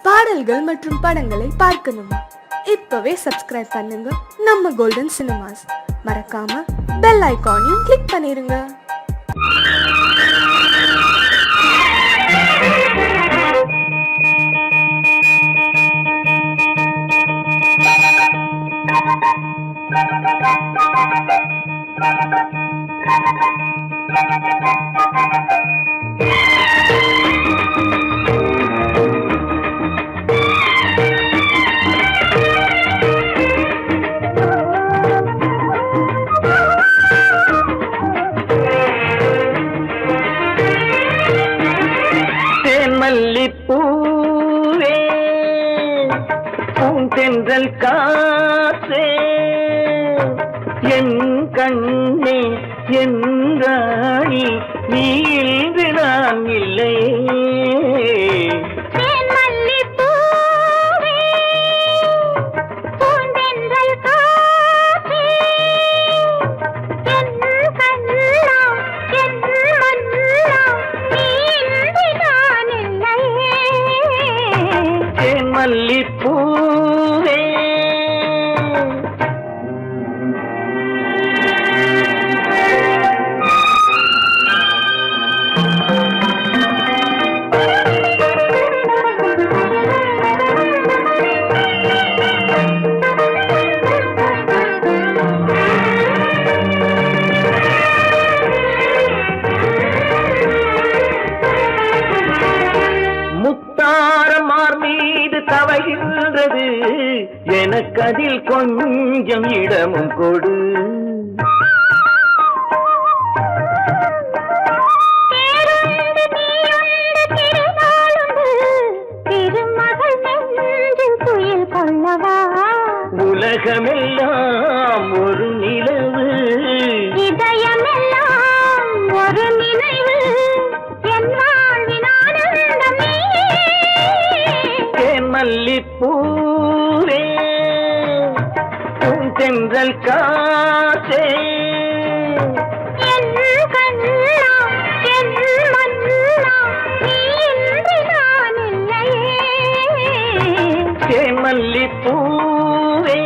பாடல்கள் மற்றும் படங்களை பார்க்கணுமா? இப்பவே சப்ஸ்கிரைப் பண்ணுங்க நம்ம கோல்டன் சினிமாஸ். மறக்காம பெல் ஐகானையும் கிளிக் பண்ணிருங்க. மல்லிப்பூவே பூந்தென்றல் காற்றே என் கண்ணே என் ராணி நீ இன்று நான் இல்லை. மல்லிப்பூவே தவகின்றது எனக்கதில் கொஞ்சம் இடமும் கொடு. உலகமெல்லாம் ஒரு நிலவு, இதயமெல்லாம் ஒரு நினைவு, என் மல்லிப்பூவே பூந்தென்றல் காற்றே என் கண்ணா என் மன்னா நீ இன்று நான் இல்லையே. மல்லிப்பூவே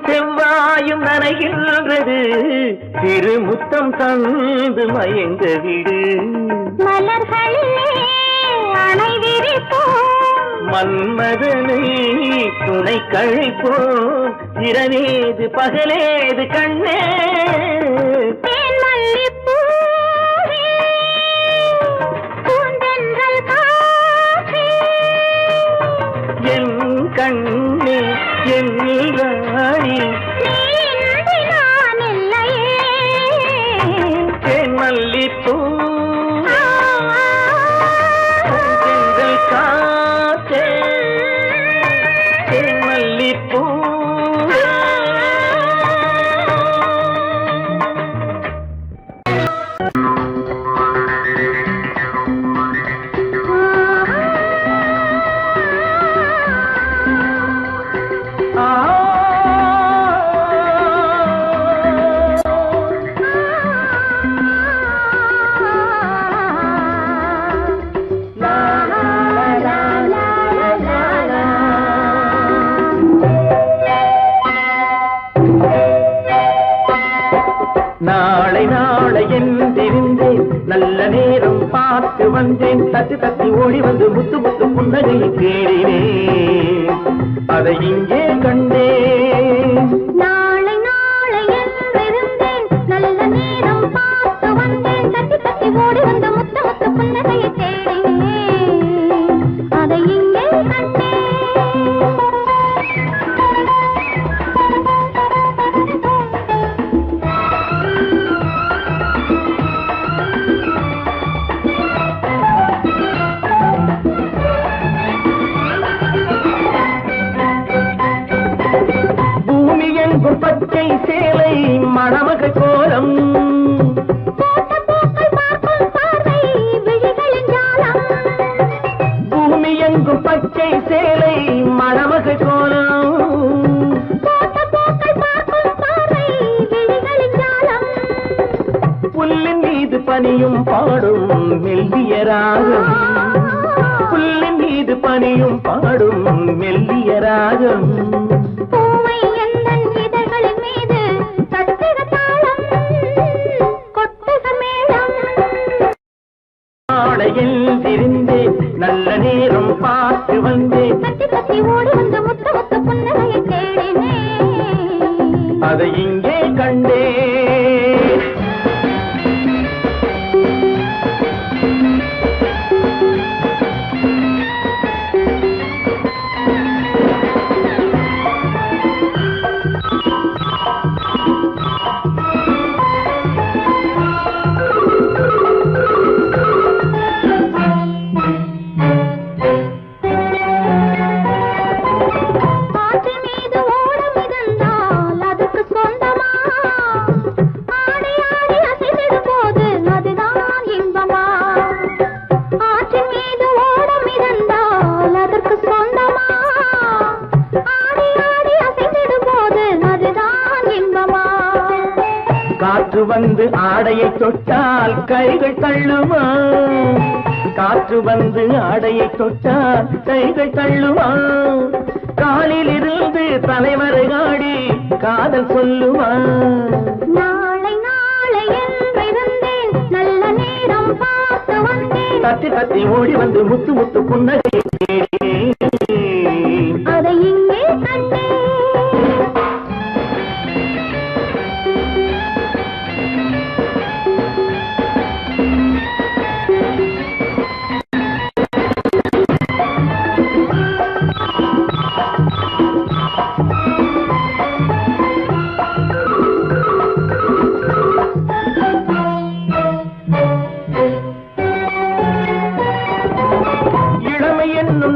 செவ்வாயும் நனைகின்றது, திருமுத்தம் தந்து மயங்க விடு. மலர்களிலே அணை விரிப்போம், மன்மதனை துணை கழிப்போம், இரவேது பகலேது கண்ணே. என் கண்ணே என் ராணி மல்லிப்பூ பூந்தென்றல் காற்றே மல்லிப்பூ. நாளை நாளை என்றிருந்தேன், நல்ல நேரம் பார்த்து வந்தேன், தட்டி தட்டி ஓடி வந்து முத்து முத்து புன்னகையை தேடினேன், அதை இங்கே கண்டேன். நாளை நாளை என்றிருந்தேன், நல்ல நேரம் பார்த்து வந்தேன், தட்டி தட்டி ஓடி வந்து முத்து முத்து புன்னகையை தேடினேன், அதை இங்கே கண்டேன். எங்கும் பச்சை சேலை மணமகள் கோலம் பூமி எங்கும் பச்சை சேலை மணமகள் கோலம் புல்லின் மீது பனியும் பாடும் மெல்லிய ராகம் புல்லின் மீது பனியும் பாடும் மெல்லிய ராகம் நாளையில் திரிந்தேன் நல்ல நேரம் பார்த்து வந்தேன் அதை இங்கே கண்டேன் காற்று வந்து ஆடையை தொட்டால் கைகள் தள்ளுமா காற்று வந்து ஆடையை தொட்டால் கைகள் தள்ளுமா காலில் இருந்து தலைவரை ஆடி காதல் சொல்லுமா நாளை நாளை என்றிருந்தேன் நல்ல நேரம் பார்த்து வந்தேன் தத்தி தத்தி ஓடி வந்து முத்து முத்து புன்னகை அதை இங்கே கண்டேன்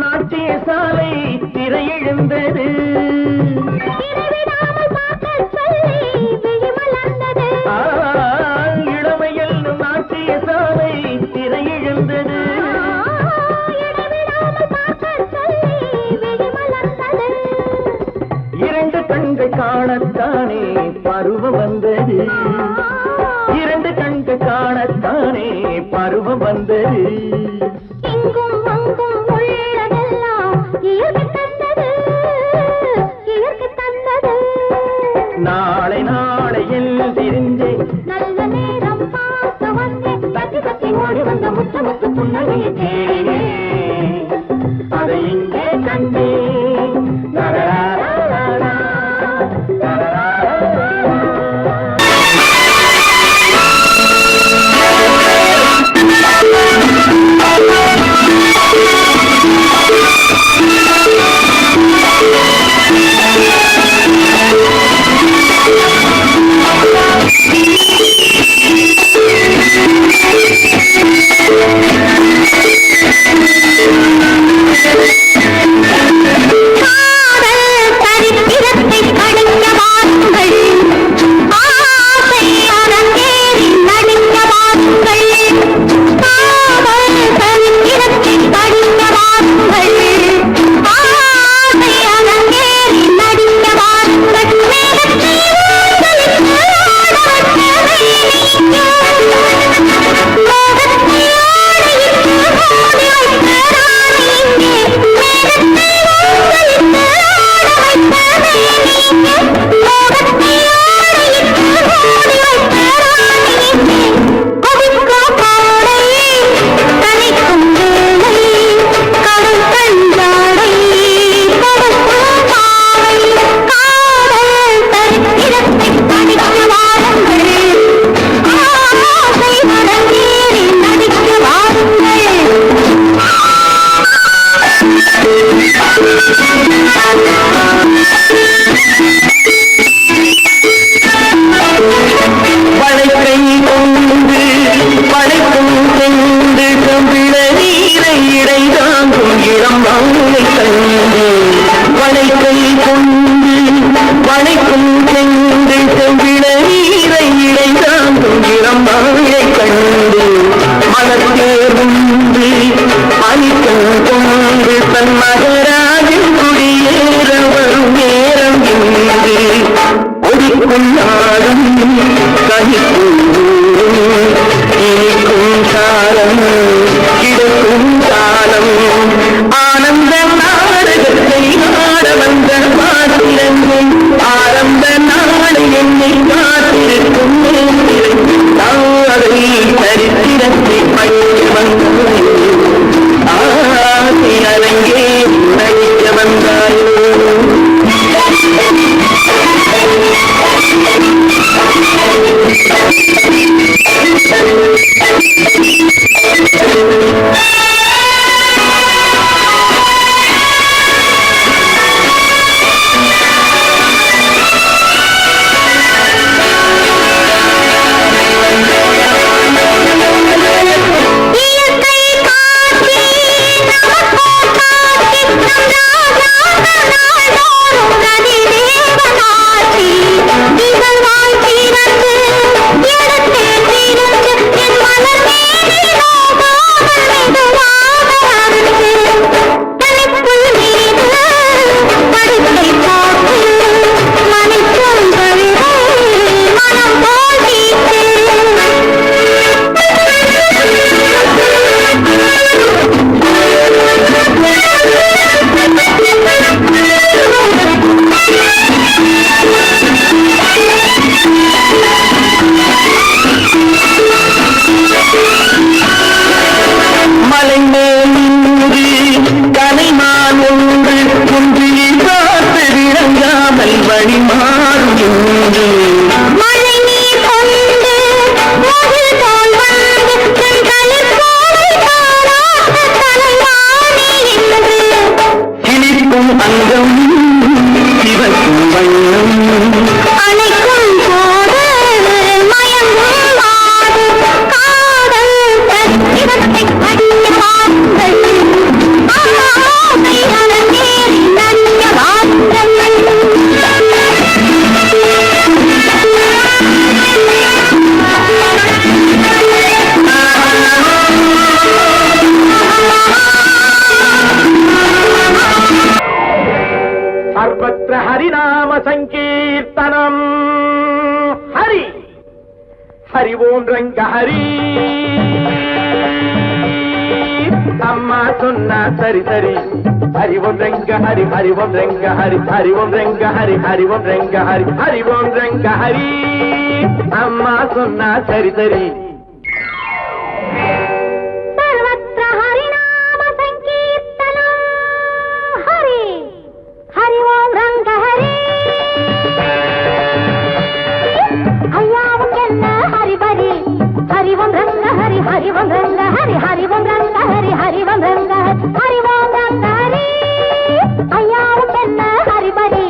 நாட்டிய சாலை திரையெழுந்தது இளமையில் நாட்டிய சாலை திரையெழுந்தது இரண்டு கண்கள் காணத்தானே பருவம் வந்தது இரண்டு கண்கள் காணத்தானே பருவம் வந்தது நாளை நாளையில் திரிந்தேன் நல்ல நேரம் பார்த்து வந்தேன் தத்தி தத்தி ஓடி வந்த முத்து முத்து புன்னகையை தேடினேன் அதை இங்கே கண்டேன் தரரரரரரா, தரரரரரரா. வழி மாறும் என்று மழை நீர் கொண்டு முகில் போல் வந்து தன் தளிர்கோவை தாராட்ட தலைவாணி என்று சிலிர்க்கும் அங்கம் சிவக்கும் வண்ணம் அணைக்கும் போது மயங்கும் மாது காதல் தத்திரத்தை கடிய வார்த்தை ஆமை அரங்கேறி நன்ய வார்த்தை सर्वत्र हरिनाम संकीर्तनम हरि हरि ओम रंग हरि अम्मा सुन्ना सरी सरी हरि ओम रंग हरि हरि ओम रंग हरि हरि ओम रंग हरि हरि ओम रंग हरि हरि ओम रंग हरि अम्मा सुन्ना सरी सरी सर्वत्र हरिनाम संकीर्तनम हरि हरि ओम रंग हरि अय्यावुक्केन्न हरि बरि हरि ओम रंग हरि हरि ओम रंग हरि हरि ओम रंग हरि हरि ओम रंग हरि ओम रंग हरि अय्यावुक्केन्न हरि बरि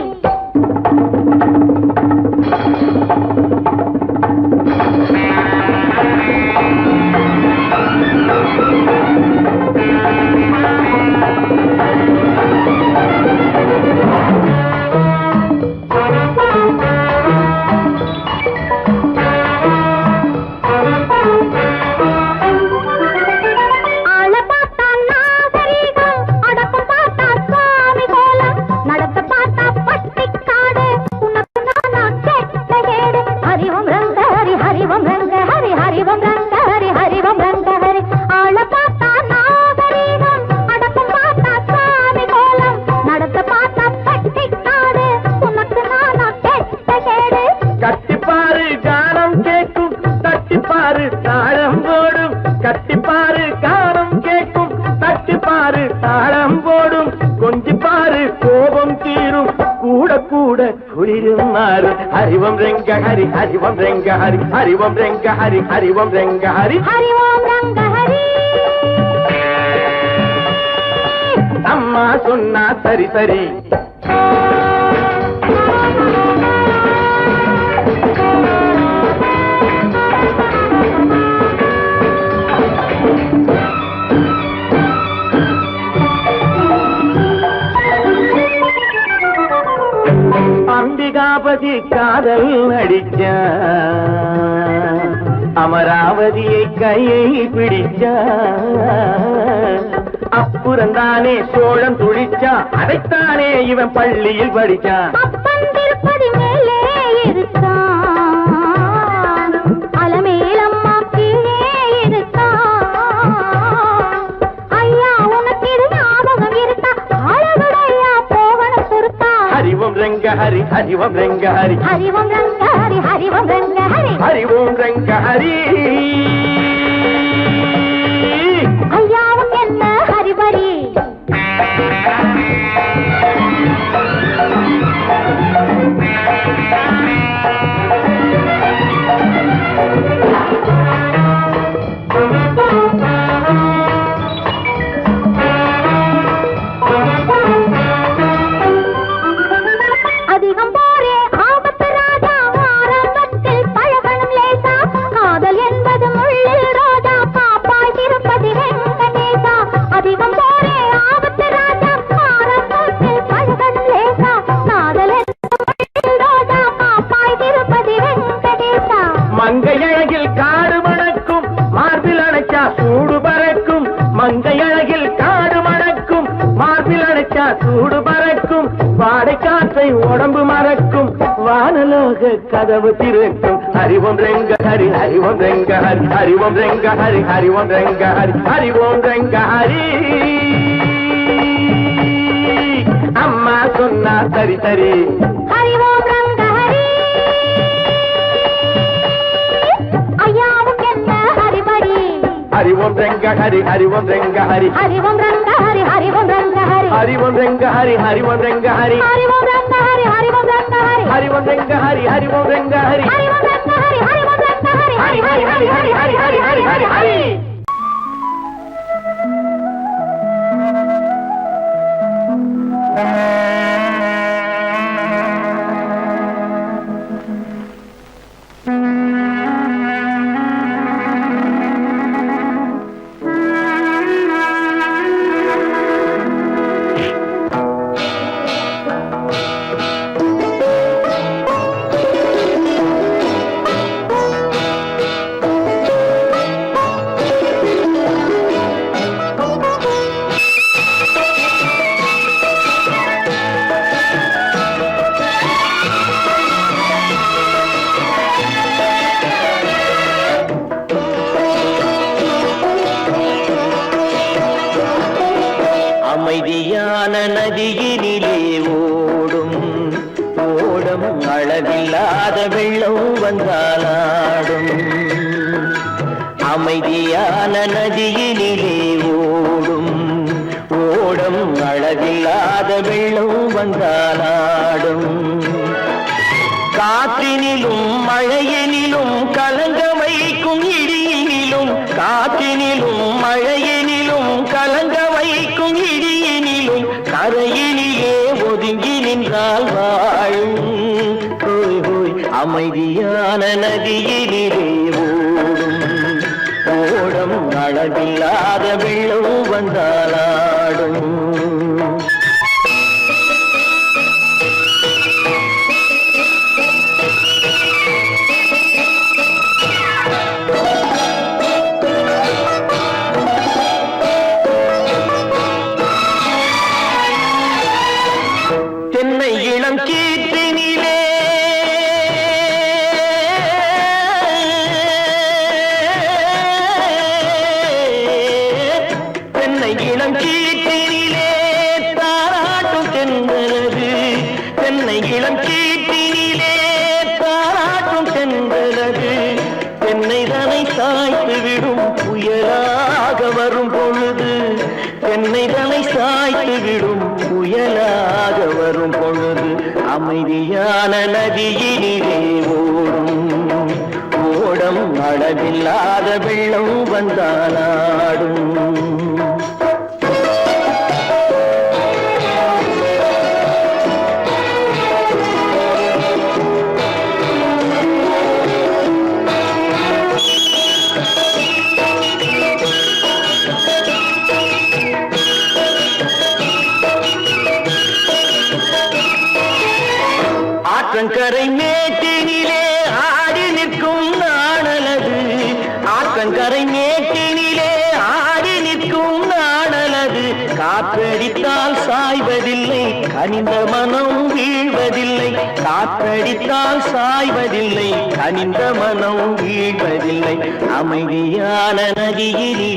हरिवम रंग हरि हरिवम रंग हरि हरिवम रंग हरि हरिवम रंग हरि हरि ओम रंग हरि अम्मा सुन्ना सरी सरी அம்பிகாபதி காதல் நடிச்ச அமராவதியை கையை பிடிச்ச அப்புறந்தானே சோழன் துடிச்சா அதைத்தானே இவன் பள்ளியில் படிச்சான் அப்பன் திருப்பதி மேலே இருக்கான் அலமேலம்மா கீழே இருக்கான் ஐயா உனக்கு இது ஞாபகம் இருக்கா ஆளவிடையா போகணும் பொறுத்தா हरिवम रंग हरि हरिवम रंग हरि हरि ओम रंग हरि हरि ओम रंग हरि हरि ओम रंग हरि ஐயாவுக்கென்ன ஹரிபரி அதிகம் போரே ஆபத்து ராஜா ஆரம்பத்தில் பழகணும் லேசா காதல் என்பது முள்ளில் ரோஜா காப்பாய் திருப்பதி வெங்கடேசா அதிகம் போரே ஆபத்து ராஜா ஆரம்பத்தில் பழகணும் லேசா காதல் என்பது முள்ளில் ரோஜா காப்பாய் திருப்பதி வெங்கடேசா மங்கையழகில் காடு மணக்கும் மார்பில் அணைச்சா சூடு பறக்கும் மங்கையழகில் காடு மணக்கும் மார்பில் அணைச்சா சூடு பறக்கும் வாடை காற்றை உடம்பு மறக்கும் வானலோக கதவு திறக்கும் ஹரிவம் ரங்க ஹரி ஹரிவம் ரங்க ஹரி ஹரிவம் ரங்க ஹரி ஹரிவம் ரங்க ஹரி ஹரிவோம் ரங்க ஹரி அம்மா சொன்னா சரி சரி ஹரி ஓம் ரங்க ஹரி ஐயாவுக்கென்ன ஹரிபரி हरि ओम रंग हरि हरि ओम रंग हरि हरि ओम रंग हरि हरि ओम रंग हरि हरि ओम रंग हरि हरि ओम रंग हरि हरि ओम रंग हरि हरि ओम रंग நதியினிலே ஓடும் ஓடம் அளவில்லாத வெள்ளம் வந்தாலாடும் அமைதியான நதியினிலே ஓடும் ஓடம் அளவில்லாத வெள்ளம் வந்தாலாடும் காற்றினிலும் மழையினிலும் கலங்க வைக்கும் இடியினிலும் காற்றினிலும் மழையினிலும் கலங்க வைக்கும் இடியினிலும் கரையினிலே ஒதுங்கி நின்றால் வாழும் ஹோய் ஹோய் அமைதியான நதியினிலே ஓடும் ஓடம் அளவில்லாத வெள்ளம் வந்தாலாடும் தென்னை இளம் கீற்றினிலே தென்னை இளம் கீற்றினிலே தாராட்டும் தென்றலது தென்னை இளம் கீற்றினிலே தாராட்டும் தென்றலது தென்னை தனை சாய்த்து விடும் புயலாக வரும் பொழுது தென்னை தனை சாய்த்து விடும் புயலாக வரும் பொழுது அமைதியான நதியினிலே ஓடும் ஓடம் அளவில்லாத வெள்ளம் வந்தாலாடும் ஆற்றங்கரை மேட்டினிலே ஆடி நிற்கும் நாணலது ஆற்றங்கரை மேட்டினிலே ஆடி நிற்கும் நாணலது காற்றடித்தால் சாய்வதில்லை கனிந்த மனம் வீழ்வதில்லை காற்றடித்தால் சாய்வதில்லை கனிந்த மனம் வீழ்வதில்லை அமைதியான நதியிலே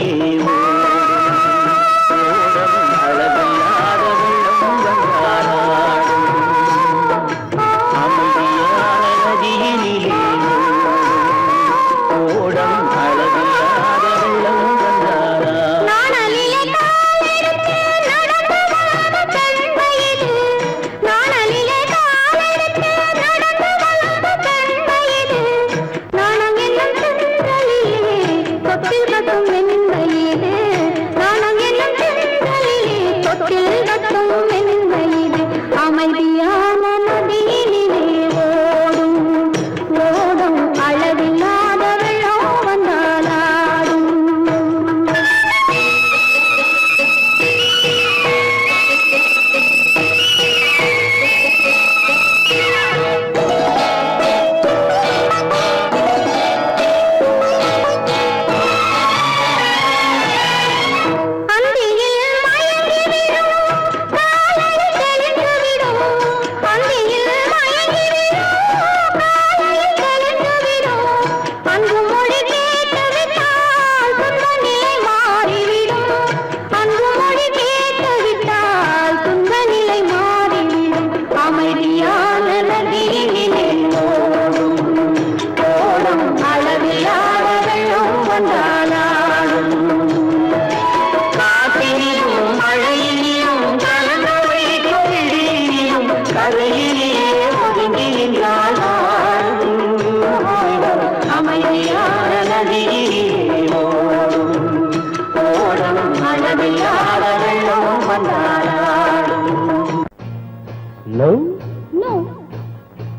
No? No.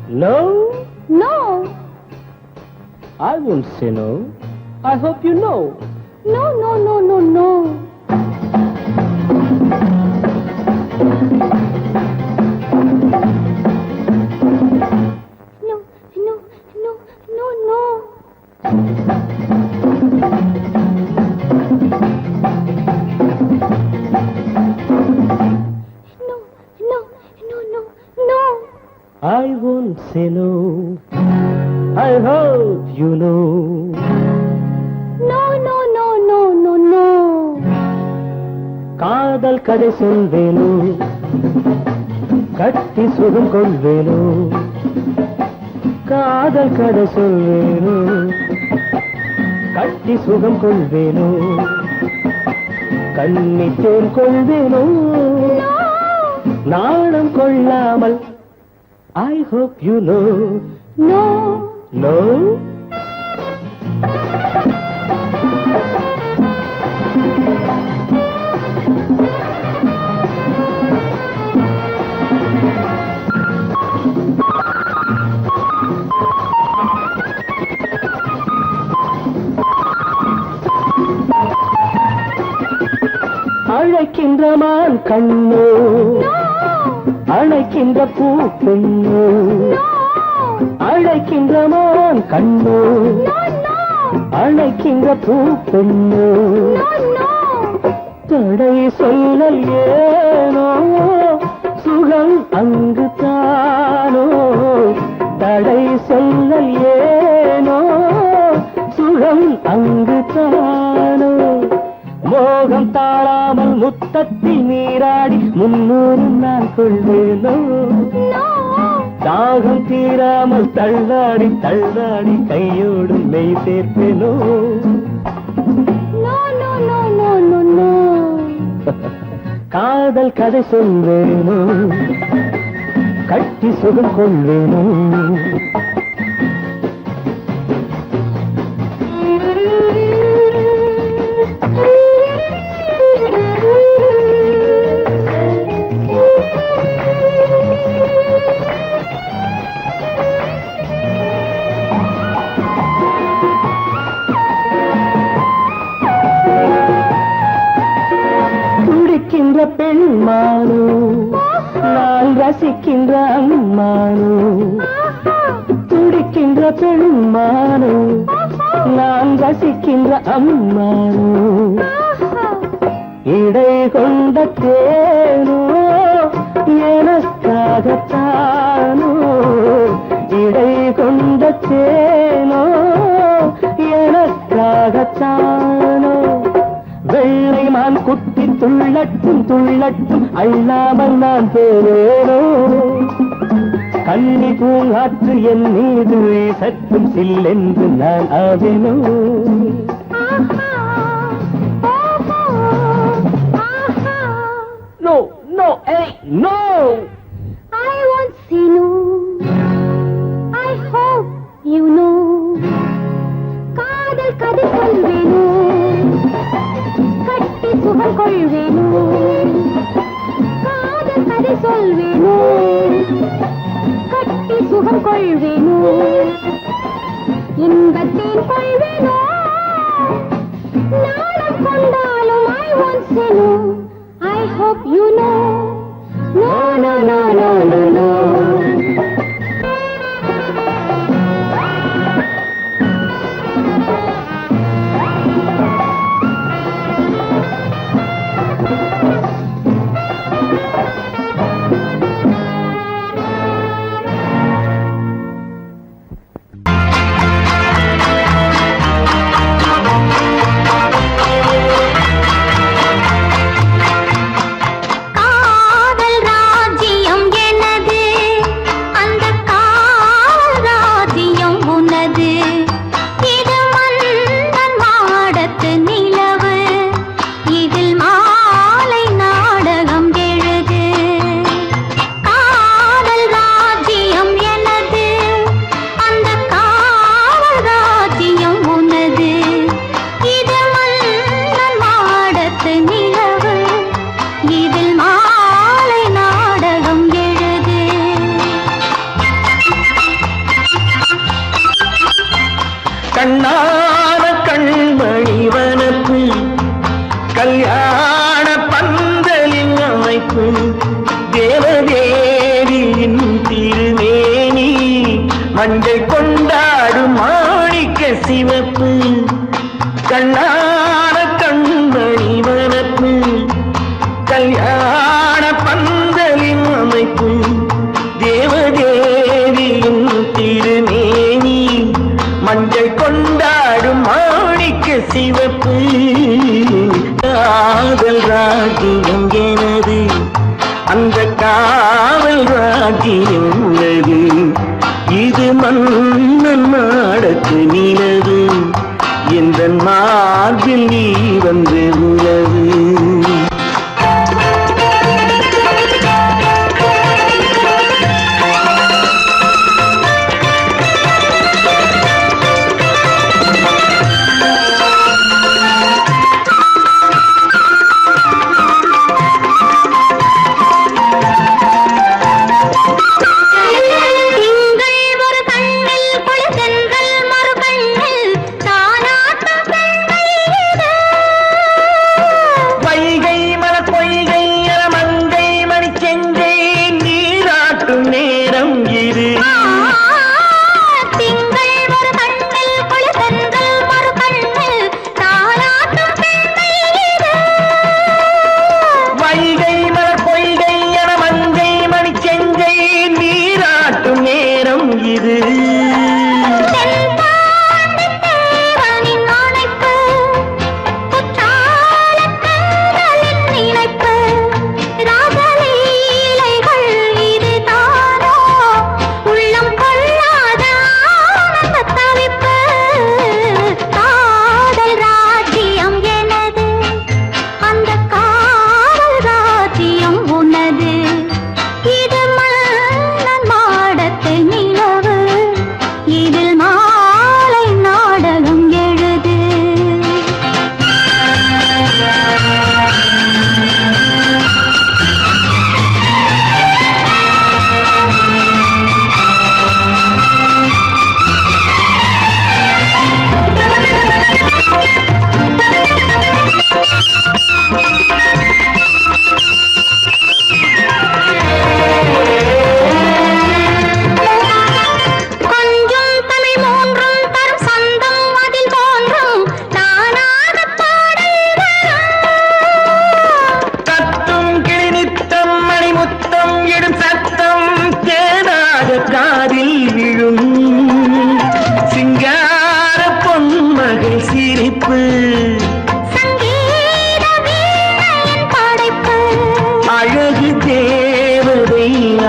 No? No. I won't say no. I hope you know. No, no, no, no, no. No, no, no, no, no. No, no, no, no, no. I won't say no. I hope you know. No, no, no, no, no, no. காதல் கதை சொல்வேனோ கட்டி சுகம் கொள்வேனோ காதல் கதை சொல்வேனோ கட்டி சுகம் கொள்வேனோ கண்ணி தேன் கொள்வேனோ நாணம் கொள்ளாமல் I hope you know No. No அழைக்கின்ற மான் கண்ணோ அழைக்கின்ற பூ பெண்ணோ அழைக்கின்ற மான் கண்ணோ அழைக்கின்ற பூ பெண்ணோ தடை சொல்லல் ஏனோ சுகம் அங்கு தானோ தடை சொல்லல் ஏனோ சுகம் அங்கு தானோ மோகம் தாழாமல் முத்தத்தில் நீராடி 300 நான் கொள்வேனோ தாகம் தீராமல் தள்ளாடி தள்ளாடி கையோடு மெய் சேர்ப்பேனோ காதல் கதை சொல்வேனோ கட்டி சுகம் கொள்வேனோ துடிக்கின்ற பெண்மானோ நான் ரசிக்கின்ற அம்மானோ துடிக்கின்ற பெண்மானோ நான் ரசிக்கின்ற அம்மானோ இடை கொண்ட தேனோ எனக்காகத்தானோ இடை கொண்ட தேனோ எனக்காகத்தானோ வெள்ளை மான் குட்டி துள்ளட்டும் துள்ளட்டும் அள்ளாமல் நான் போவேனோ கன்னி பூங்காற்று என் மீது சற்றும் சில்லென்று நான் ஆவேனோ No, no, hey, no! I won't say no. I hope you know. காதல் கதை சொல்வேனோ கட்டி சுகம் கொள்வேனோ காதல் கதை சொல்வேனோ கட்டி சுகம் கொள்வேனோ இன்பத்தேன் கொள்வேனோ நாளம் கொண்டாலும் I won't say no. I hope you know. No, no, no, no, no, no. கண்ணான கண்மணிவனப்பு கல்யாண பந்தலின் அமைப்பு தேவதேவியின் திருமேனி மஞ்சள் கொண்டாடும் மாணிக்க சிவப்பு கண்ணான கண்மணிவனப்பு கல்யாண பந்தலின் அமைப்பு தேவதேவியின் திருமேனி மஞ்சள் கொண்டாடும் மாணிக்க சிவப்பு காதல் ராஜ்யம் எனது அந்த காவல் ராஜ்யம் உள்ளது, இது மன்னன் நாடத்து நிலவு, எந்த மார்பில் நீ வந்து உலவு.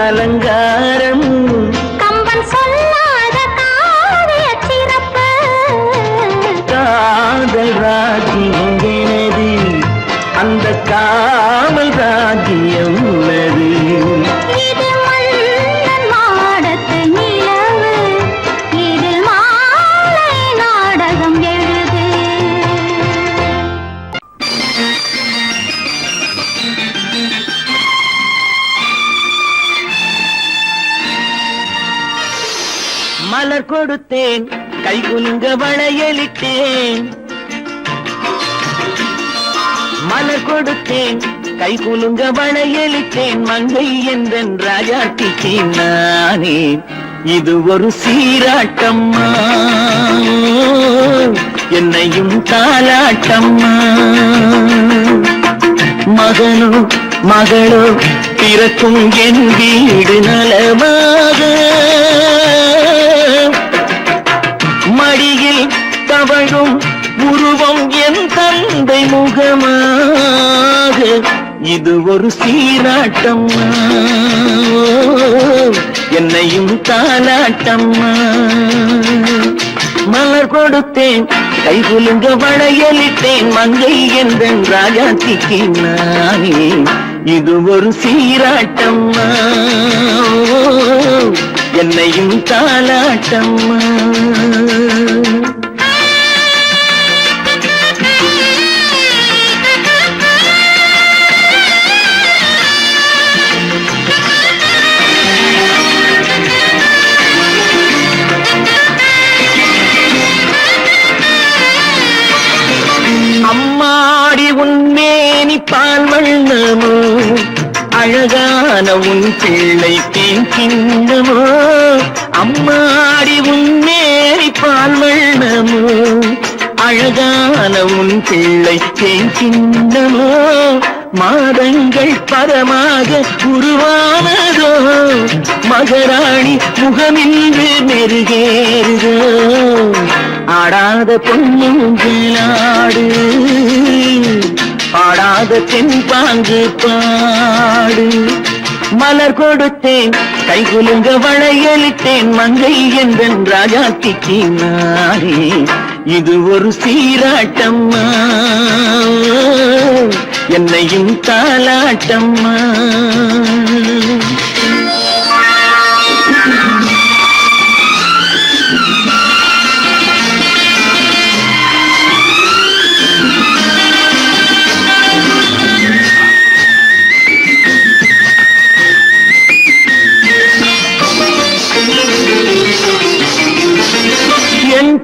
அலங்காரம் கம்பன் சொல்லாத காவிய சிறப்பு, காதல் ராஜ்யம் எனது, அந்த காமல் ராஜ்யம் உள்ளது, இது மன்னன் மாடத்து நிலவு, இதில் மாலை நாடகம் எழுது. மலர் கொடுத்தேன், கை குலுங்க வளையலிட்டேன், மலர் கொடுத்தேன், கை குலுங்க வளையலிட்டேன், மங்கை என்றன் ராஜாத்திக்கு நானே, இது ஒரு சீராட்டம்மா, என்னையும் தாலாட்டம்மா. மகனோ மகளோ பிறக்கும் என் வீடு நலமாக, மடியில் தவழும் உருவம் என் தந்தை முகமாக, இது ஒரு சீராட்டம்மா, என்னையும் தாலாட்டம்மா. மலர் கொடுத்தேன், கை குலுங்க வளையலிட்டேன், மங்கை என்றன் ராஜாத்திக்கு நானே, இது ஒரு சீராட்டம்மா, என்னையும் தாலாட்டம்மா. அம்மாடி உன்மேனி பால் வண்ணமோ, அழகான உன் பிள்ளை தேன் கிண்ணமோ, அம்மாடி உன்மேனி பால் வண்ணமோ, அழகான உன் பிள்ளை தேன் கிண்ணமோ, மாதங்கள் பரமாக உருவானதோ, மகராணி முகமின்று மெருகேறுதோ, ஆடாத பொன்னுங்களாடு, பாடாத தென்பாங்கு பாடு. மலர் கொடுத்தேன், கைகுலுங்க வளையலிட்டேன் மங்கை என்றன் ராஜாத்திக்கு நானே இது ஒரு சீராட்டம்மா என்னையும் தாலாட்டம்மா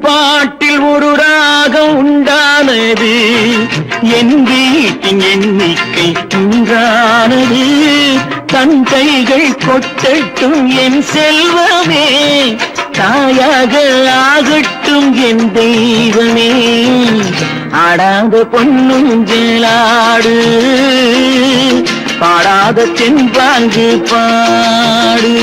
பாட்டில் ஒரு ராகம் உண்டானது என் வீட்டின் எண்ணிக்கை உண்டானது தன் கைகள் கொட்டட்டும் என் செல்வமே தாயாக ஆகட்டும் என் தெய்வமே ஆடாத பொன்னுஞ்சலாடு பாடாத தென்பாங்கு பாடு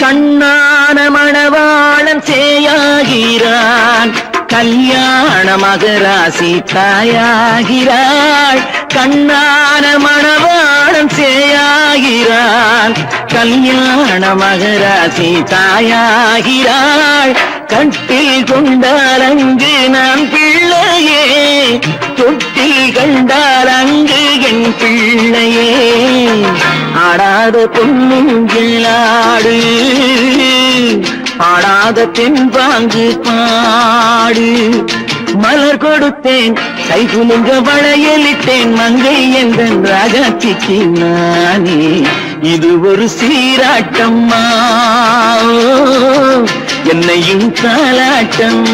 கண்ணான மணவாளன் சேயாகிறான் கல்யாண மகராசி தாயாகிறாள் கண்ணான மணவாளன் சேயாகிறான் கல்யாண மகராசி தாயாகிறாள் கட்டில் கொண்டால் அங்கு நான் பிள்ளையே தொட்டில் கண்டால் அங்கு என் பிள்ளையே ஆடாத பொன்னுஞ்சலாடு பாடாத தென்பாங்கு பாடு மலர் கொடுத்தேன் கைகுலுங்க வளையலிட்டேன் மங்கை என்றன் ராஜாத்திக்கு நானே இது ஒரு சீராட்டம்மா என்னையும் தாலாட்டம்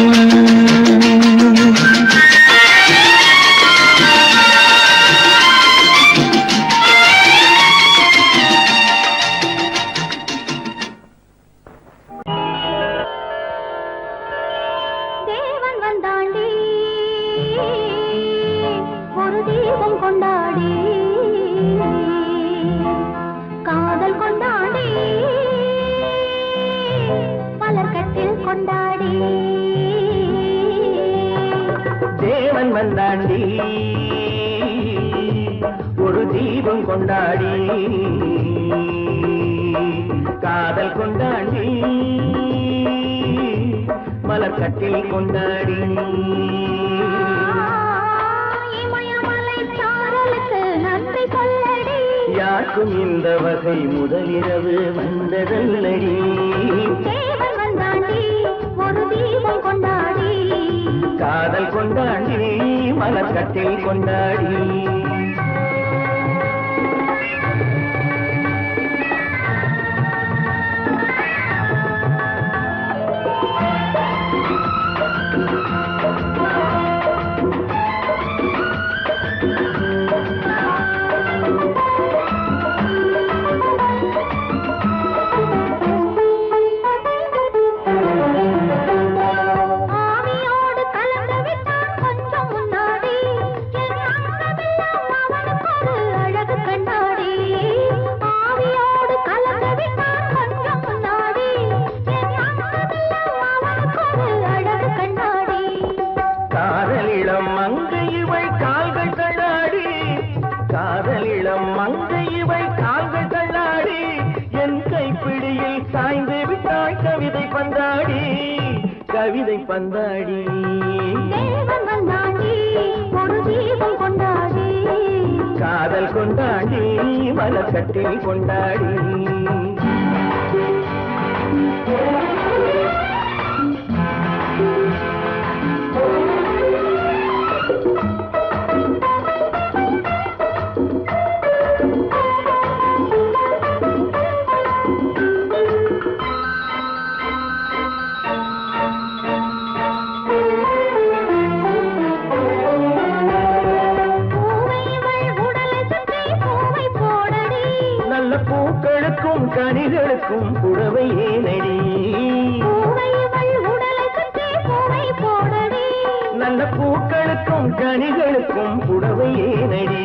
தேவன் வந்தாண்டி ஒரு தீபம் கொண்டாடி காதல் கொண்டாடி மலர் கட்டில் கொண்டாடி யாருக்கும் இந்த வகை முதலிரவு வந்ததல்லடி தேவன் வந்தாண்டி ஒரு தீபம் கொண்டாடி காதல் கொண்டாடி மலர் கட்டில் கொண்டாடி கவிதை பந்தாடி தேவன் வந்தாண்டி ஒரு தீபம் கொண்டாடி காதல் கொண்டாடி மலர் கட்டில் கொண்டாடி பூக்களுக்கும் கனிகளுக்கும் புடவை ஏனடி பூவைகள் உடலை மணக்கும் கனிகளுக்கும் புடவை ஏனடி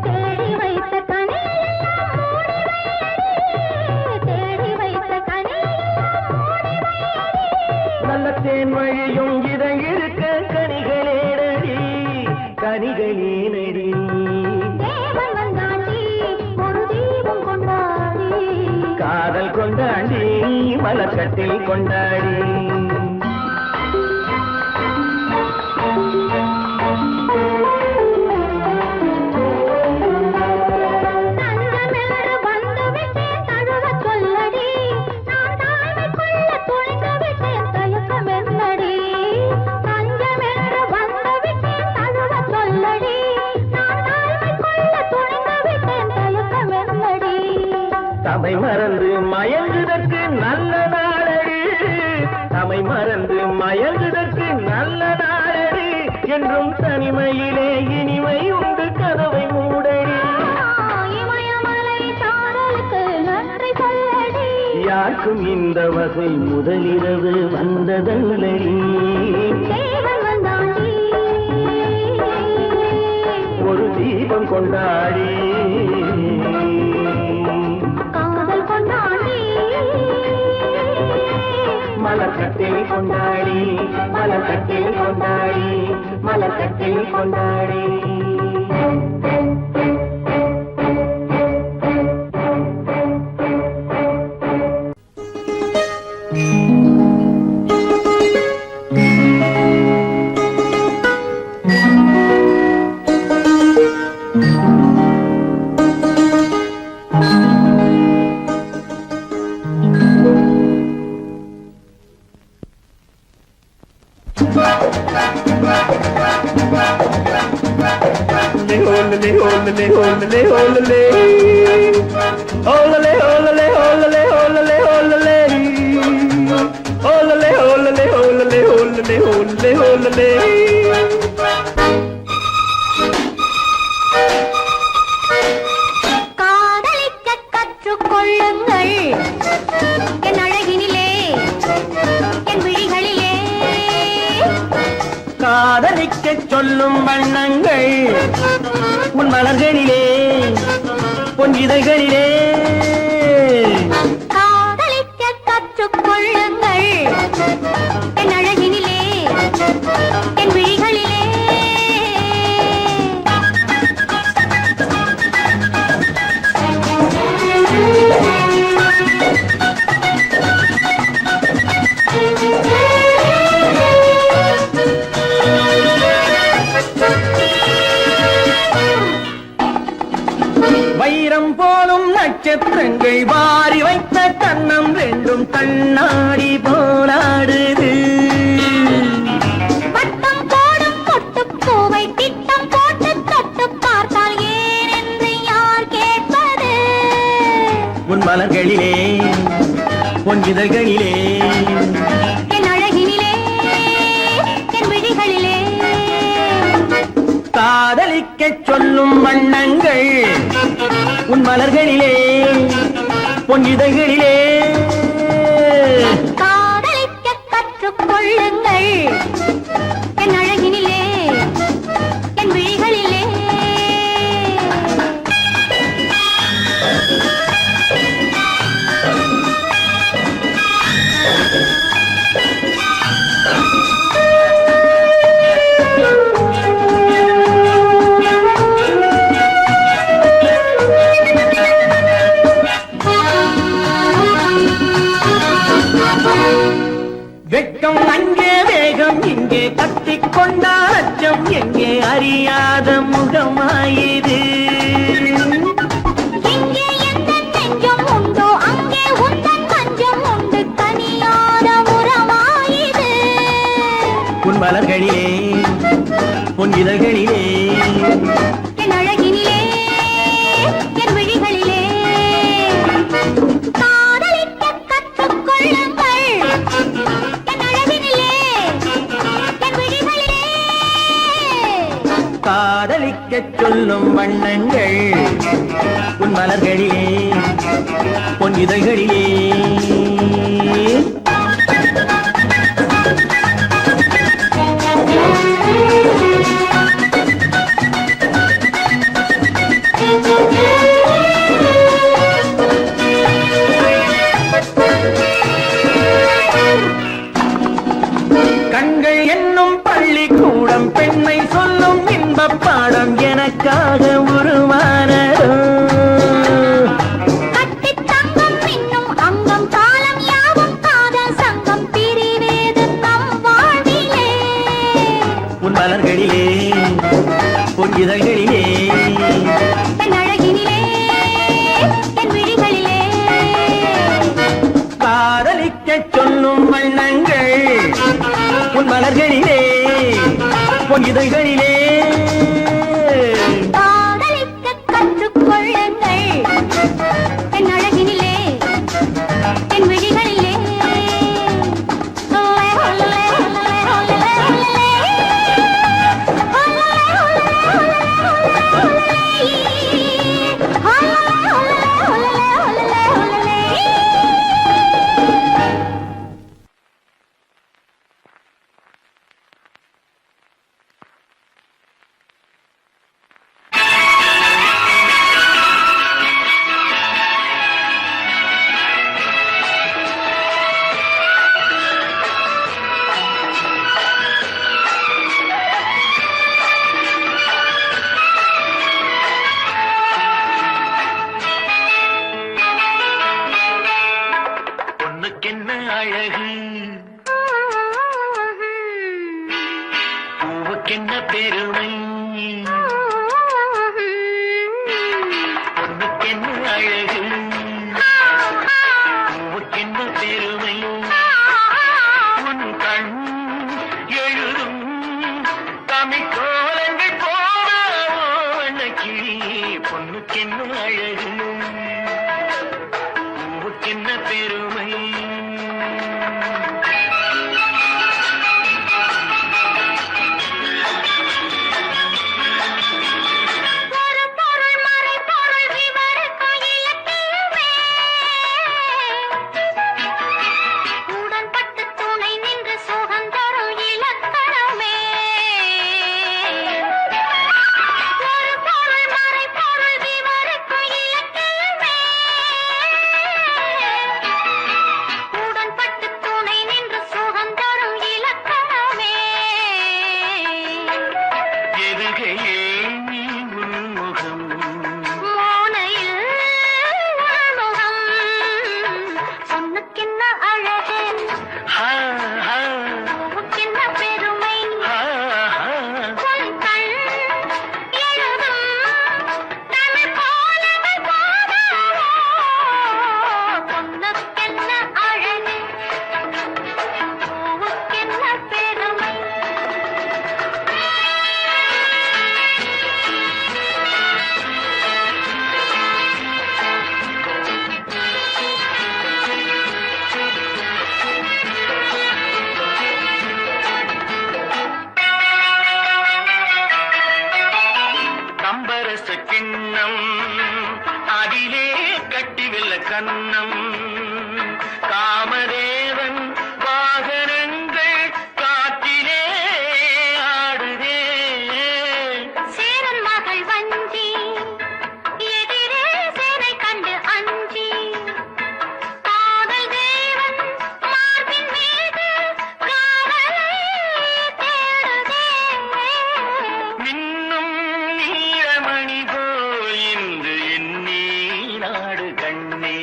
தேடி வைத்த கனியெல்லாம் மூடி வையடி. தேடி வைத்த கனியெல்லாம் மூடி வையடி. நல்ல தேன் வழியும் இதை இருக்க கனிகளேனடி கனிகளேனடி தேவன் வந்தாண்டி ஒரு தீபம் கொண்டாடி. காதல் கொண்டாடி மலர்கட்டில் கொண்டாடி தஞ்சமென்று வந்து விட்டேன் தழுவச் சொல்லடி. நான் தாய்மை கொள்ள துணிந்து விட்டேன் தயக்கம் என்னடி. தஞ்சமென்று வந்து விட்டேன் தழுவச் சொல்லடி. நான் தாய்மை கொள்ள துணிந்து விட்டேன் தயக்கம் என்னடி. தமை மறந்து மயங்குதற்கு நல்ல நாளடி தமை மறந்து மயங்குதற்கு நல்ல நாளடி என்றும் தனிமையிலே இனிமை உண்டு கதவை மூடடி இமயமலை சாரலுக்கு நன்றி சொல்லடி. யாருக்கும் இந்த வகை முதலிரவு வந்ததல்லடி தேவன் வந்தாண்டி ஒரு தீபம் கொண்டாடி காதல் கொண்டாடி. மலர்கட்டில் கொண்டாடி மலர்கட்டில் கொண்டாடி மலர்கட்டில் கொண்டாடி காதலிக்க கற்றுக்கொள்ளுங்கள் என் அழகினிலே என் விழிகளிலே. காதலிக்கச் சொல்லும் வண்ணங்கள் உன் மலர்களிலே பொன் இதழ்களிலே காதலிக்க கற்றுக்கொள்ளுங்கள் என் அழகினிலே என் விழிகளிலே. வைரம் போலும் நட்சத்திரங்கள் வாரி வைத்த கண்ணம் ரெண்டும் கண்ணாடி போராடுது வட்டம் போடும் பொட்டுப்பூவை திட்டம் போட்டு தொட்டு பார்த்தால் ஏன் என்று யார் கேட்பது. உன் மலர்களிலே பொன் இதழ்களிலே என் அழகினிலே என் விழிகளிலே. காதலிக்கச் சொல்லும் வண்ணங்கள் உன் மலர்களிலே பொன் இதழ்களிலே காதலிக்க கற்றுக்கொள்ளுங்கள் என் அழகினிலே என் விழிகளிலே. வெட்கம் அங்கே வேகம் இங்கே கத்திக்கொண்டால் அச்சம் எங்கே அறியாத முகமாயிது எங்கே எந்த நெஞ்சம் உண்டோ அங்கே உந்தன் மஞ்சம் உண்டு கனியாத உறவாயிது. உன் மலர்களிலே உன் இதழ்களிலே என் அழகினிலே என் விழிகளிலே. காதலிக்க கற்றுக்கொள்ளுங்கள் என் அழகினிலே என் விழிகளிலே. காதலிக்கச் சொல்லும் வண்ணங்கள் உன் மலர்களிலே பொன் இதழ்களிலே மலர்களிலே உன் இதழ்களிலே என் அழகினிலே என் விழிகளிலே காதலிக்கச் சொல்லும் வண்ணங்கள் உன் மலர்களிலே உன் இதழ்களிலே காதலிக்க கற்றுக்கொள்ளுங்கள் என் அழகினிலே என் விழிகளிலே பொண்ணுக்கென்ன அழகு பூவுக்கென்ன பெருமை பொண்ணுக்கென்ன அழகு பூவுக்கென்ன பெருமை உன் கண் எழுதும் தமிழ் கோலங்கள் போன கிளி பொண்ணுக்கென்ன அழகு பூவுக்கென்ன பெருமை கிண்ணம் அதிலே கட்டிவில்ல கண்ணம் காமதேவன் வாகனங்கள் காற்றிலே ஆடுதே சேரன் மகள் வஞ்சி எதிரே சேனை கண்டு அஞ்சி காதல் தேவன் மார்பின் மீது காவலை தேடுதே மின்னும் நீலமணி போல் இன்று எண்ணி நாடு கண்ணே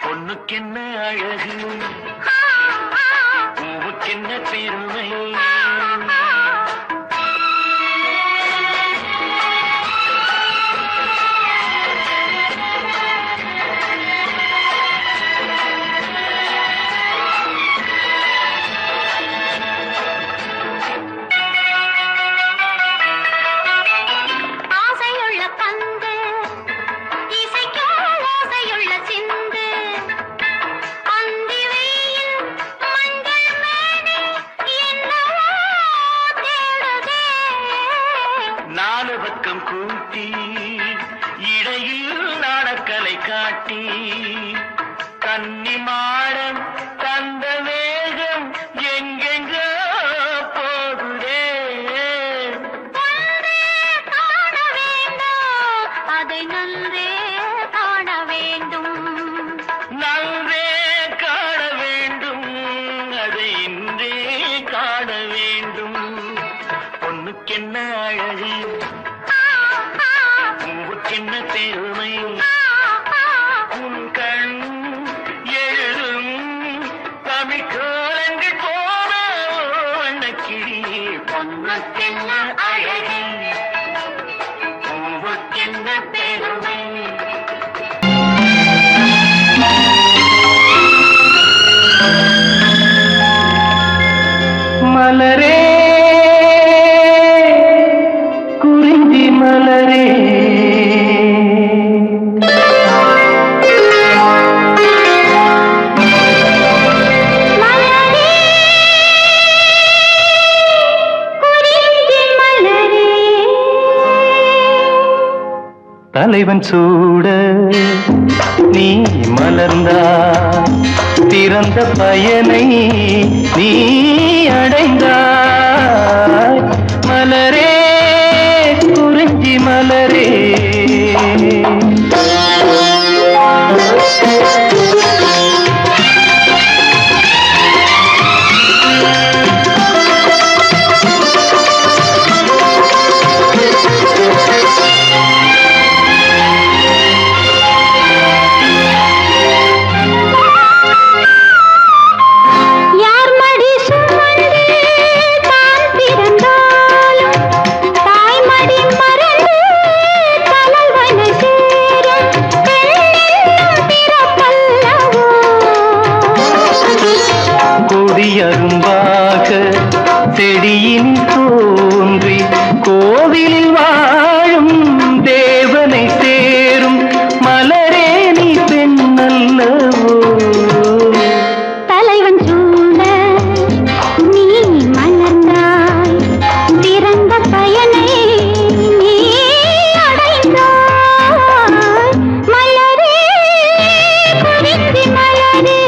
பொண்ணுக்கென்ன அழகு பூவுக்கென்ன பெருமை நாலு பக்கம் கூட்டி இடையில் நாடக்கலை காட்டி கன்னிமாடம் தந்த வேகம் எங்கெங்க போகுதே காண வேண்டும் அதை நன்றே காண வேண்டும் நன்றே காண வேண்டும் அதை இன்றே காண வேண்டும் பொண்ணுக்கென்ன அழகு பூவுக்கென்ன பெருமை உன் கண் தலைவன் சூட நீ மலர்ந்தா திறந்த பயனை நீ அடைந்தாய் மலரே குறிஞ்சி மலரே அரும்பாக செடியின் தோன்றி கோவிலில் வாழும் தேவனை சேரும் மலரே நீ பெண்ணல்லவோ தலைவன் சூட நீ மலர்ந்தாய் திறந்த பயனை நீ அடைந்தாய் மலரே குறிஞ்சி மலரே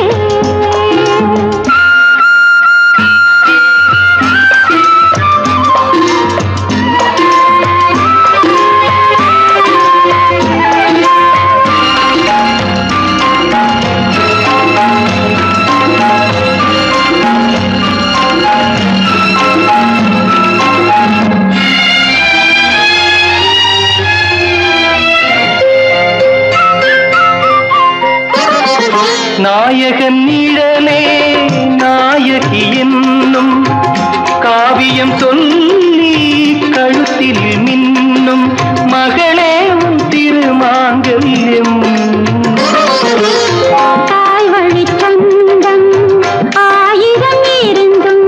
நாயகன் நிழலே நாயகி என்னும் காவியம் சொல்லி கழுத்தில் மின்னும் மகளே உன் திருமாங்கல்யம் தாய் வழி சொந்தம் ஆயிரம் இருந்தும்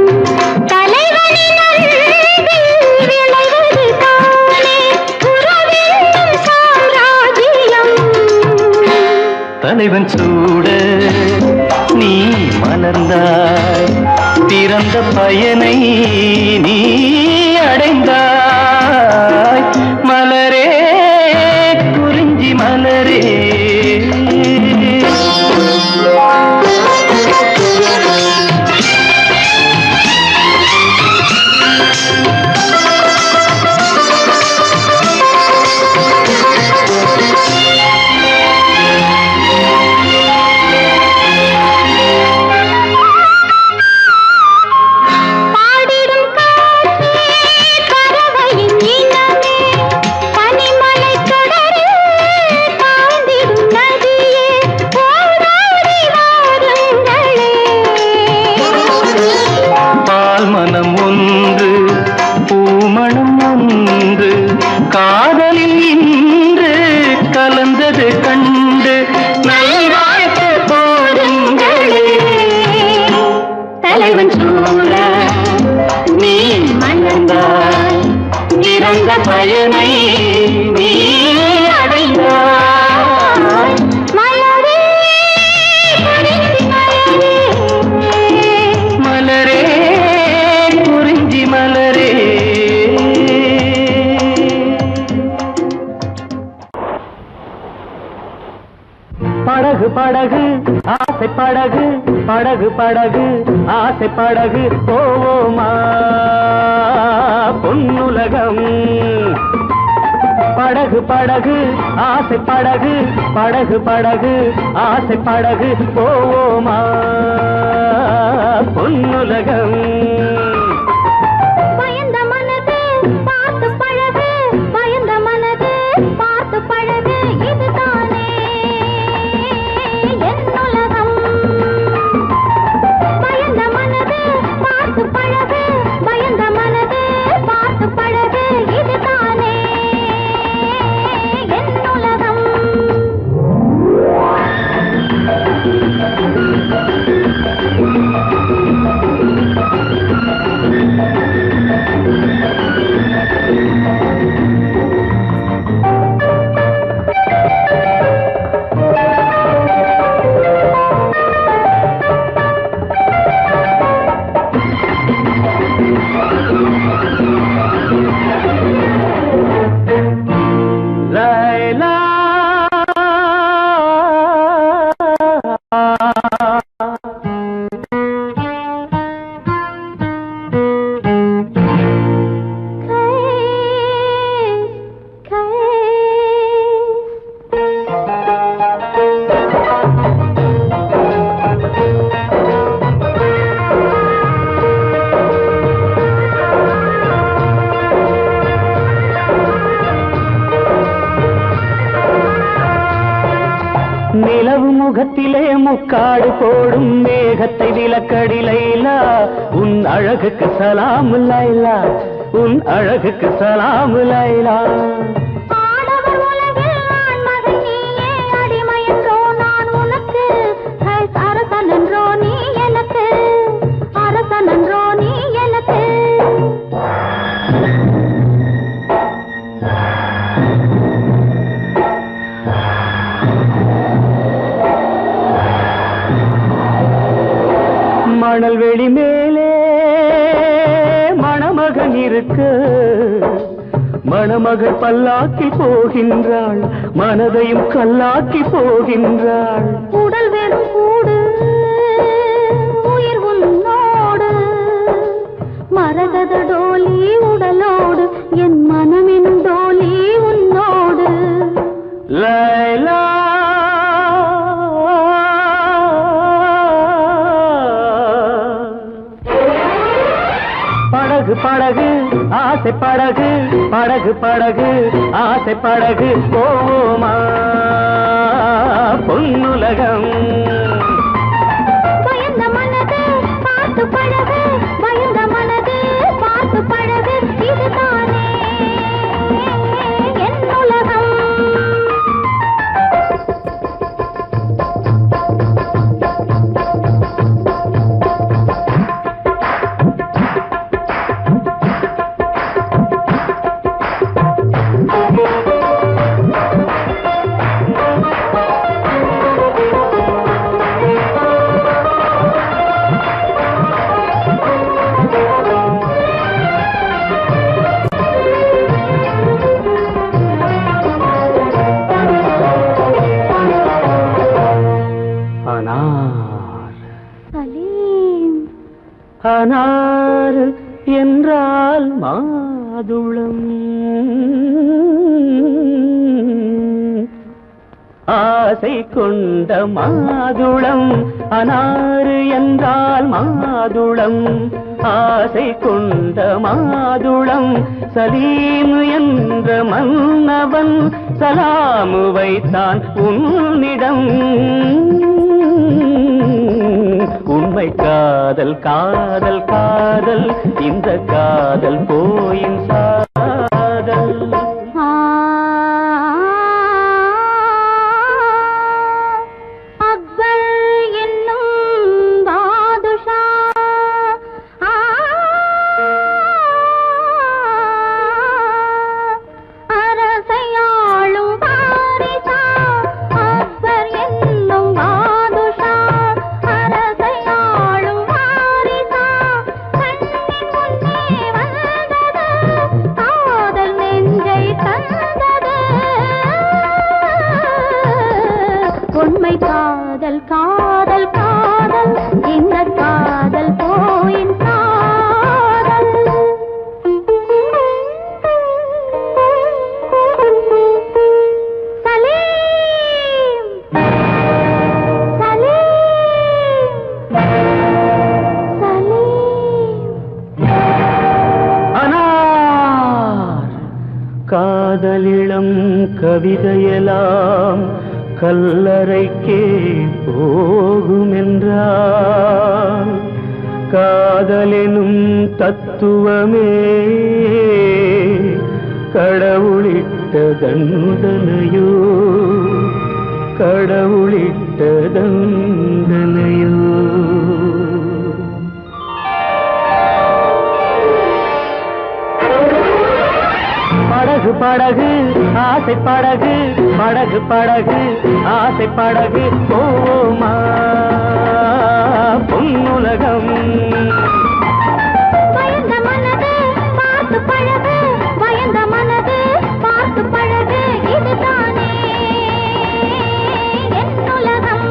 தலைவனின் அன்பில் விளைவது தானே உறவென்னும் சாம்ராஜ்யம் தலைவன் சூட நீ மலர்ந்தாய் பிறந்த பயனை நீ அடைந்தாய் மலரே குறிஞ்சி மலரே மனம் ஒன்று பூமணம் ஒன்று காதலில் இன்று கலந்தது கண்டு நல்வாழ்த்து போடுங்களே தலைவன் சூட நீ மலர்ந்தாய் இறந்த பயனை நீ அடைந்தாய் மலரே குறிஞ்சி மலரே மலரே குறிஞ்சி மலரே படகு படகு ஆசை படகு படகு படகு ஆசை படகு போவோமா பொன்னுலகம் படகு படகு ஆசை படகு படகு படகு ஆசை படகு போவோமா பொன்னுலகம் பயந்த மனது பார்த்து பழகு பயந்த மனது பார்த்து பழகு இதுதானே என் உலகம் பயந்த மனது பார்த்து பழகு பயந்த மனது பார்த்து பழகு இதுதானே என் உலகம் நிலவு முகத்திலே முக்காடு போடும் மேகத்தை விலக்கடி லைலா, உன் அழகுக்கு சலாம் லைலா, உன் அழகுக்கு சலாம் லைலா. ஆடவர் உலகில் நான் மகன் நீயே, அடிமையன்றோ நான் உனக்கு, அரசனன்றோ நீ எனக்கு, அரசனன்றோ நீ எனக்கு. மணல் வெளி மேலே மணமகன் இருக்க, மணமகள் பல்லாக்கி போகின்றாள், மனதையும் கல்லாக்கி போகின்றாள். உடல் வெறும் கூடு, உயிர் உன்னோடு, மரகத டோலி உடலோடு, என் மனமெனும் டோலி உன்னோடு. லைலா படகு படகு ஆசை படகு, படகு படகு ஆசை படகு, போவோமா பொன்னுலகம். பயந்த மனது பார்த்து பழகு, பயந்த மனது பார்த்து பழகு, இதுதானே என் உலகம். அனார் என்றால் மாதுளம், ஆசை கொண்ட மாதுளம். அனார் என்றால் மாதுளம், ஆசை கொண்ட மாதுளம். சலீம் என்ற மன்னவன் சலாமு வைத்தான் உன்னிடம். உண்மை காதல் காதல் காதல், இந்த காதல் போயின் சாதல். அக்பர் என்னும் பாதுஷா, அரசையாளும் வாரிசா. அக்பர் என்னும் பாதுஷா, அரசையாளும் வாரிசா. கண்ணின் முன்னே வந்தது, காதல் நெஞ்சை தந்தது. உண்மை காதல் காதல் காதல், இந்த காதல் போயின் காதல். சலீம் சலீம் சலீம். அனார் காதலிளம் கவிதையெல்லாம் கல்லறைக்கே போகுமென்றால், காதலெனும் தத்துவமே கடவுளிட்ட தண்டனையோ, கடவுளிட்ட தண்டனையோ. படகு படகு ஆசை படகு, படகு படகு ஆசை படகு, போவோமா பொன்னுலகம். பயந்த மனது பார்த்து பழகு, பயந்த மனது பார்த்து பழகு, இதுதானே என் உலகம்.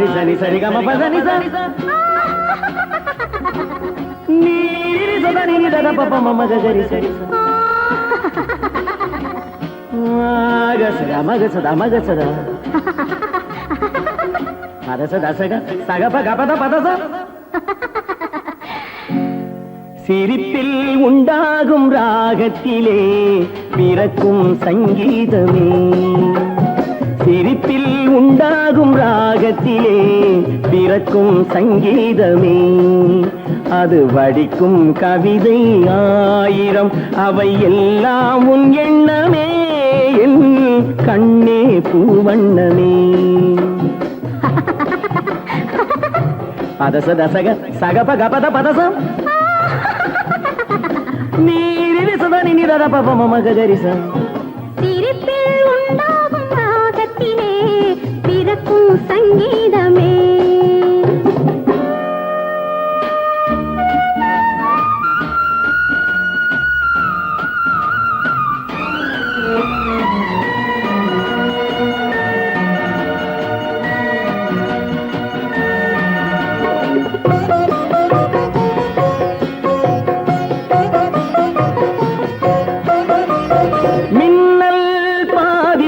ரி சரி சரி கம பதனி சரி நீ ரி சதா நீ தத பப மம கரி சரி மகசதா மகசதா மகசதா மதசதா சக சகப கபத பதச சிரிப்பில் உண்டாகும் ராகத்திலே பிறக்கும் சங்கீதமே சிரிப்பில் உண்டாகும் ராகத்திலே பிறக்கும் சங்கீதமே அது வடிக்கும் கவிதை ஆயிரம் அவை எல்லாம் உன் எண்ணமே என் கண்ணே பூவண்ணமே பதச தசக சகப கபத பதசம் நீரில் சதா நினிதத பப மம கரிச சிரிப்பில் உண்டாகும் ராகத்திலே பிறக்கும் சங்கீதமே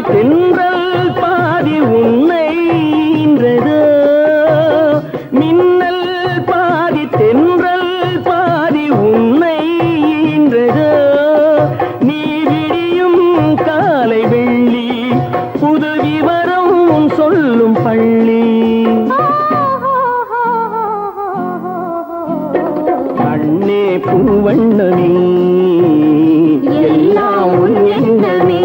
தென்றல் பாதி உன்னை ஈன்றதோ மின்னல் பாதி தென்றல் பாதி உன்னை ஈன்றதோ நீ விடியும் காலை வெள்ளி புது விவரம் சொல்லும் பள்ளி கண்ணே பூவண்ணமே எல்லாம் உன் எண்ணமே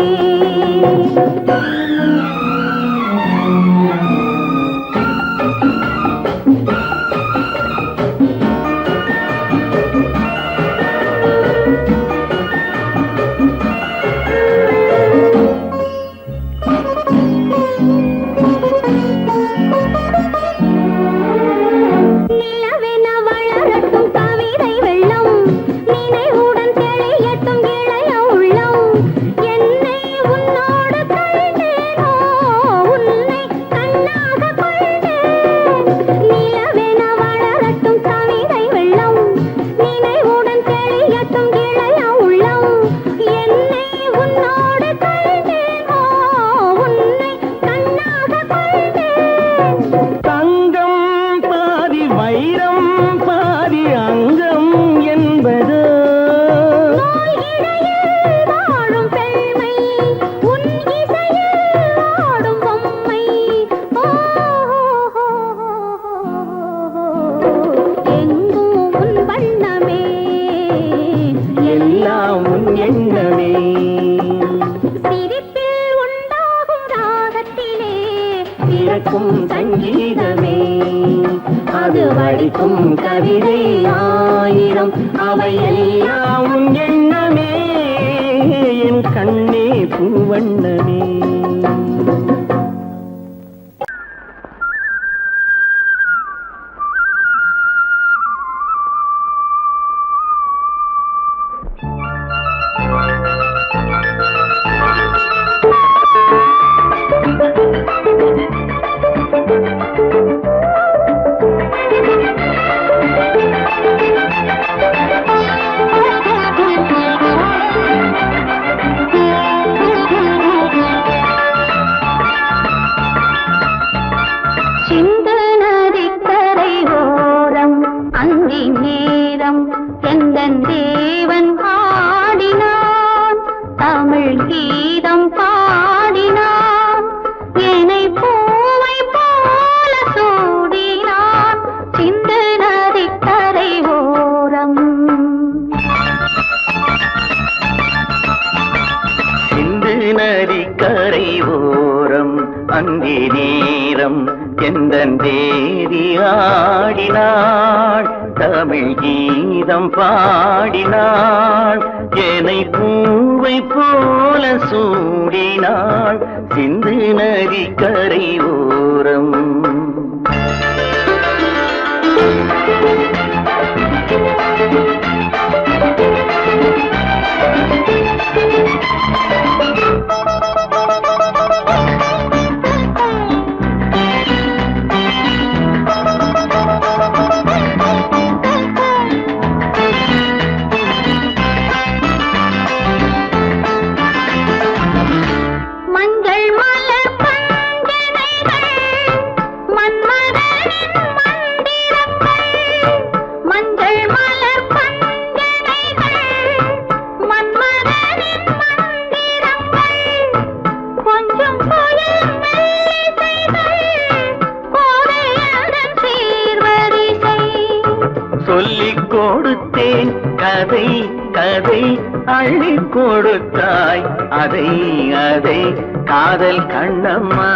சங்கீதமே அது வடிக்கும் கவிதை ஆயிரம் அவை எல்லாம் உன் எண்ணமே என் கண்ணே பூவண்ணமே அந்தி நேரம் எந்தன் தேவி ஆடினாள் தமிழ் கீதம் பாடினாள் என்னை பூவை போல சூடினாள் சிந்து நதி கரை ஓரம் எதை அள்ளி கொடுத்தாய் அதை அதை காதல் கண்ணம்மா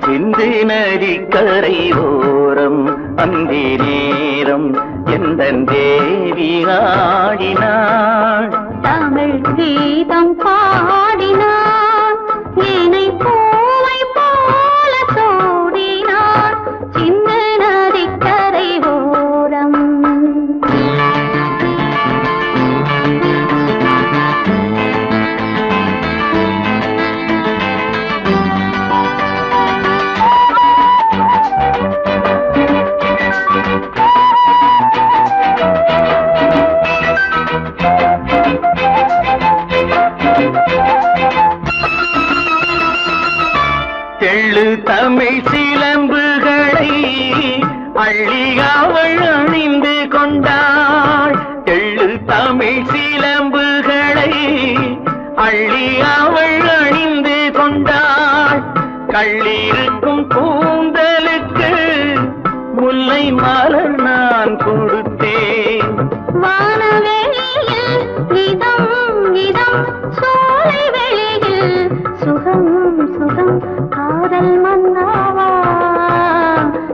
சிந்து நதி கரை ஓரம் அந்தி நேரம் எந்தன் தேவி ஆடினாள் தமிழ் கீதம் பாடினான் என்னை பூவை போல சூடினான் சின்ன நதிக்கரை ஓரம் தெள்ளு தமிழ் சிலம்புகளை அள்ளி அவள் அணிந்து கொண்டாள் தெள்ளு தமிழ் சிலம்புகளை அள்ளி அவள் அணிந்து கொண்டாள் கள்ளிருக்கும் கூந்தலுக்கு முல்லை மலர் நான் கொடுத்தேன் வானவெளியில் இதம் இதம் சோலை வெளியில் சுகம் சுகம் காதல் மன்னாவா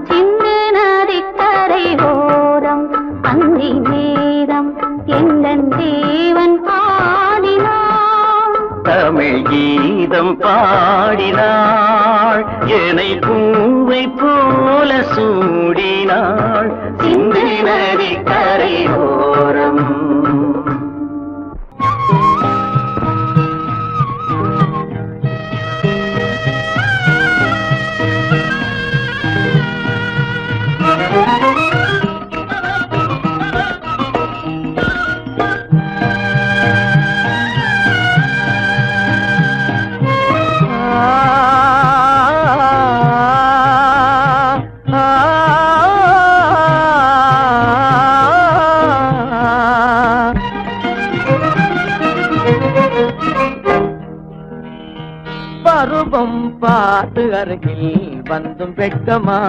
சின்ன நதிக்கரை ஓரம் அந்தி நேரம் எந்தன் தேவன் பாடினான் தமிழ் கீதம் பாடினாள் என்னை பூவை போல சூடினாள் சிந்து நதி கரை ஓரம் பருவம் பார்த்து அருகில் வந்தும் வெட்கமா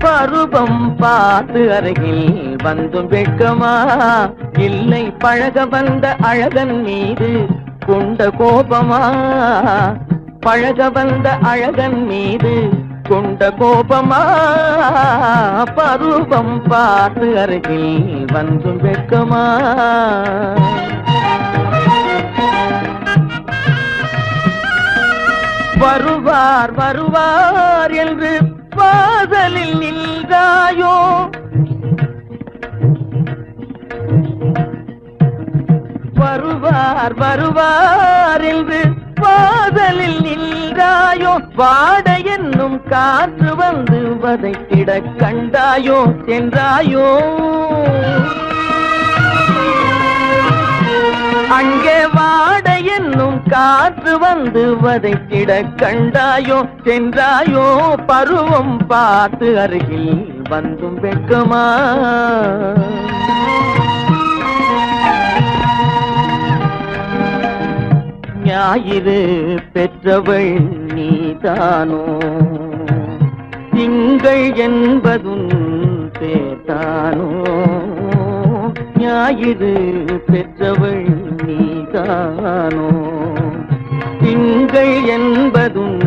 பருவம் பார்த்து அருகில் வந்தும் வெட்கமா இல்லை பழக வந்த அழகன் மீது கொண்ட கோபமா பழக வந்த அழகன் மீது கொண்ட கோபமா பருவம் பார்த்து அருகில் வந்தும் வெட்கமா வருவார் வருவார் என்று வாசலில் நின்றாயோ வருவார் வருவார் என்று வாசலில் நின்றாயோ வாட என்னும் காற்று வந்து வதைத்திட கண்டாயோ சென்றாயோ அங்கே வாட என்னும் காற்று வந்து வதைத்திட கண்டாயோ சென்றாயோ பருவம் பார்த்து அருகில் வந்தும் வெட்கமா ஞாயிறு பெற்றவள் நீதானோ திங்கள் என்பதும் பேத்தானோ ஞாயிறு பெற்றவள் நீதானோ திங்கள் என்பதும்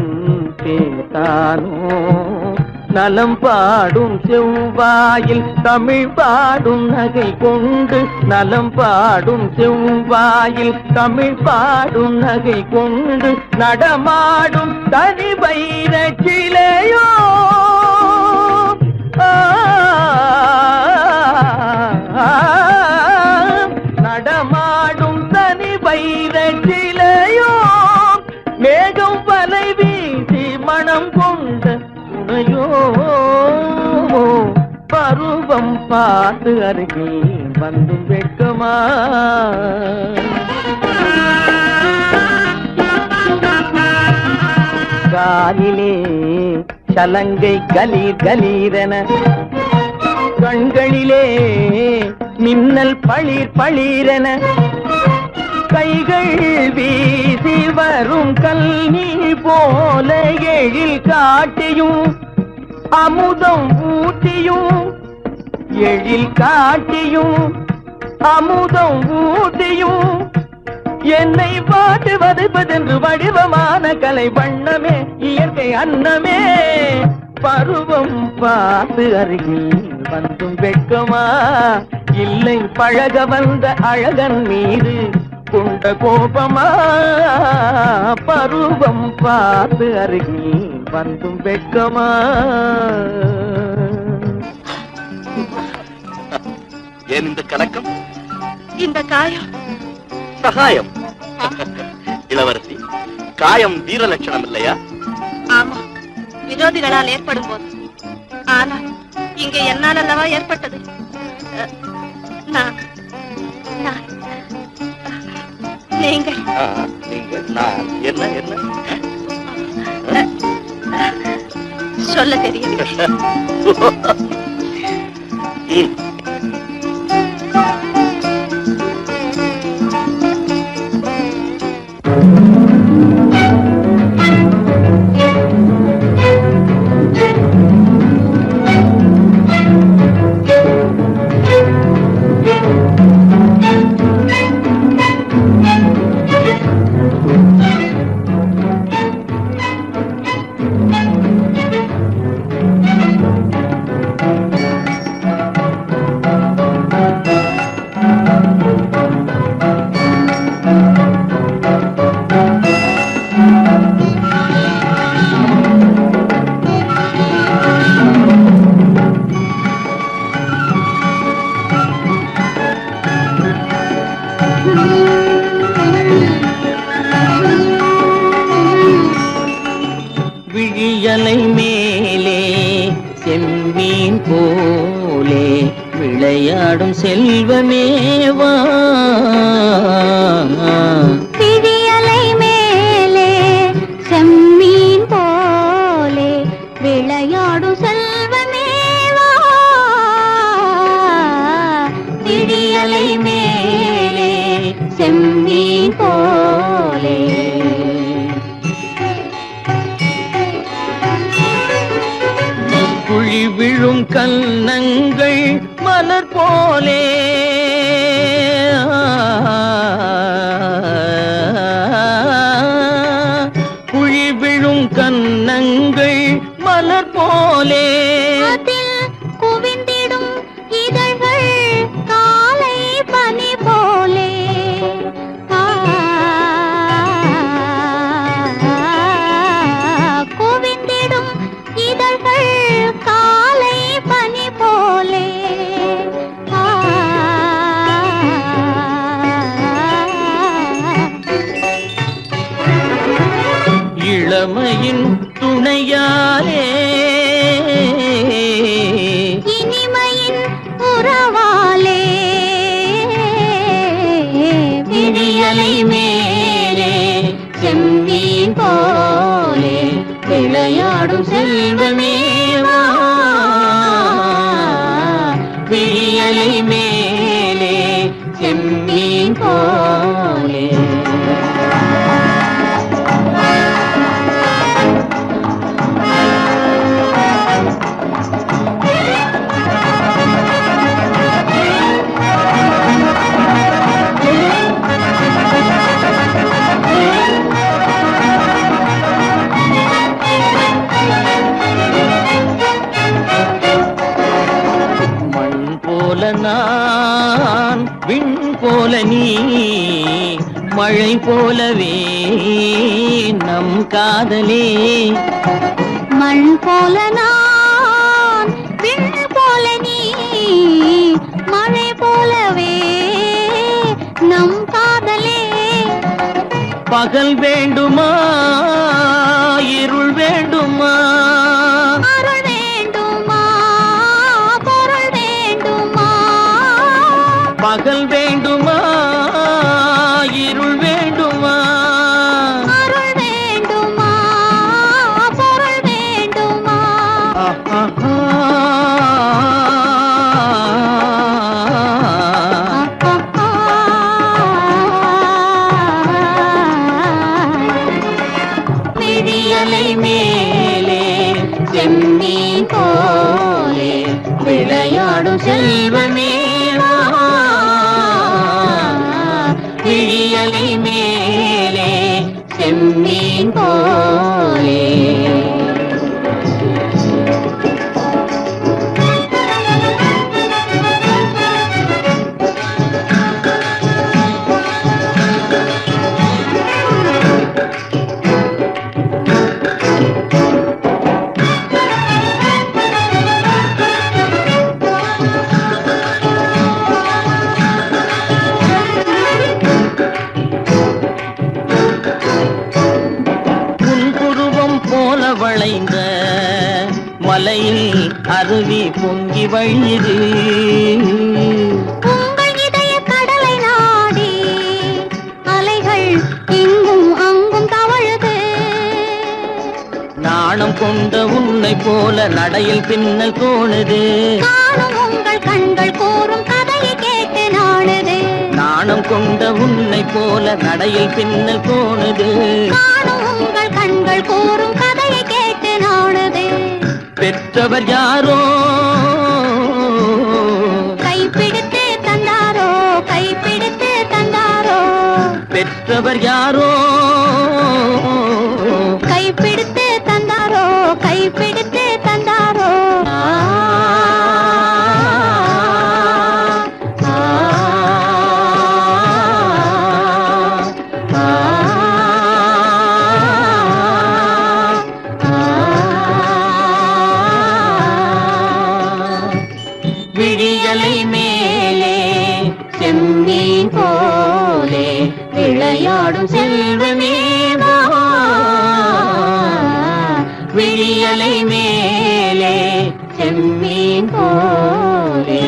பேத்தானோ நலம் பாடும் செவ்வாயில் தமிழ் பாடும் நகை கொண்டு நலம் பாடும் செவ்வாயில் தமிழ் பாடும் நகை கொண்டு நடமாடும் தனி வைர சிலையோ நடமாடும் தனி வைர சிலையோ மேகம் வலை வீசி மனம் கொண்ட துணையோ பருவம் பார்த்து அருகில் வந்தும் வெட்கமா காலிலே சலங்கை கலீர் கலீரென கண்களிலே மின்னல் பளிர் பளிரென கைகள் வீசி வரும் கல்வி போல எழில் காட்டியும் அமுதம் ஊட்டியும் எழில் காட்டியும் அமுதம் ஊட்டியும் என்னை பாட்டு வதைப்பதென்று வடிவமான கலை வண்ணமே இயற்கை அன்னமே பருவம் பார்த்து அருகில் வந்தும் வெட்கமா இல்லை பழக வந்த அழகன் மீது கொண்ட கோபமா பருவம் பார்த்து அருகில் வந்தும் வெட்கமா ஏன் இந்த கலக்கம் இந்த காயம் சகாயம் இளவரசி காயம் வீர லட்சணம் இல்லையா ஆமா விரோதிகளால் ஏற்படும் போது ஆனால் இங்கே என்னால் அல்லவா ஏற்பட்டது நான் நான் நீங்கள் நீங்கள் நான் என்ன என்ன சொல்ல தெரியவில்லை விழியலை மேலே செம்மீன் போலே விளையாடும் செல்வமேவா விழியலை மேலே செம்மீன் போலே விளையாடும் செல்வமேவா விழியலை மேலே செம்மீன் போலே குழி விழும் கன்னங்கள் மலர் போலே குழி விழும் கன்னங்கள் மலர் போலே அதில் குவிந்திடும் இதழ்கள் காலை பனி போலே குவிந்திடும் இதழ்கள் காலை பனி போலே இளமையின் துணையாலே இனிமையின் உறவாலே விழியலை மேலே செம்மீன் போலே விளையாடும் செல்வமேவா விழியலை மேலே செம்மீன் போலே மண் போல நான் விண் போல நீ மழை போலவே நம் காதலே மண் போல நான் விண் போல நீ மழை போலவே நம் காதலே பகல் வேண்டுமா இருள் வேண்டுமா அருள் வேண்டுமா பொருள் வேண்டுமா பகல் வேண்டுமா இருள் வேண்டுமா அருள் வேண்டுமா பொருள் வேண்டுமா விழியலை மேலே செம்மீன் போலே விளையாடும் செல்வமேவா விழியலை மேலே செம்மீன் போலே வளைந்த மலையில் அருவி பொங்கி வழியுது உங்கள் இதய கடலை நாடி அலைகள் இங்கும் அங்கும் தவழுது நாணம் கொண்ட உன்னை போல நடையில் பின்னல் தோணுது காணும் உங்கள் கண்கள் கூறும் கதையை கேட்டு நாடுது நாணம் கொண்ட உன்னை போல நடையில் பின்னல் தோணுது காணும் உங்கள் கண்கள் கூறும் கதையை கேட்டு நாடுது பெற்றவர் யாரோ கைப்பிடித்து தந்தாரோ கைப்பிடித்து தந்தாரோ பெற்றவர் யாரோ கைப்பிடித்து தந்தாரோ கைப்பிடித்து தந்தாரோ விழியலை மேலே செம்மீன் போலே விளையாடும் செல்வமே வா. விழியலை மேலே செம்மீன் போலே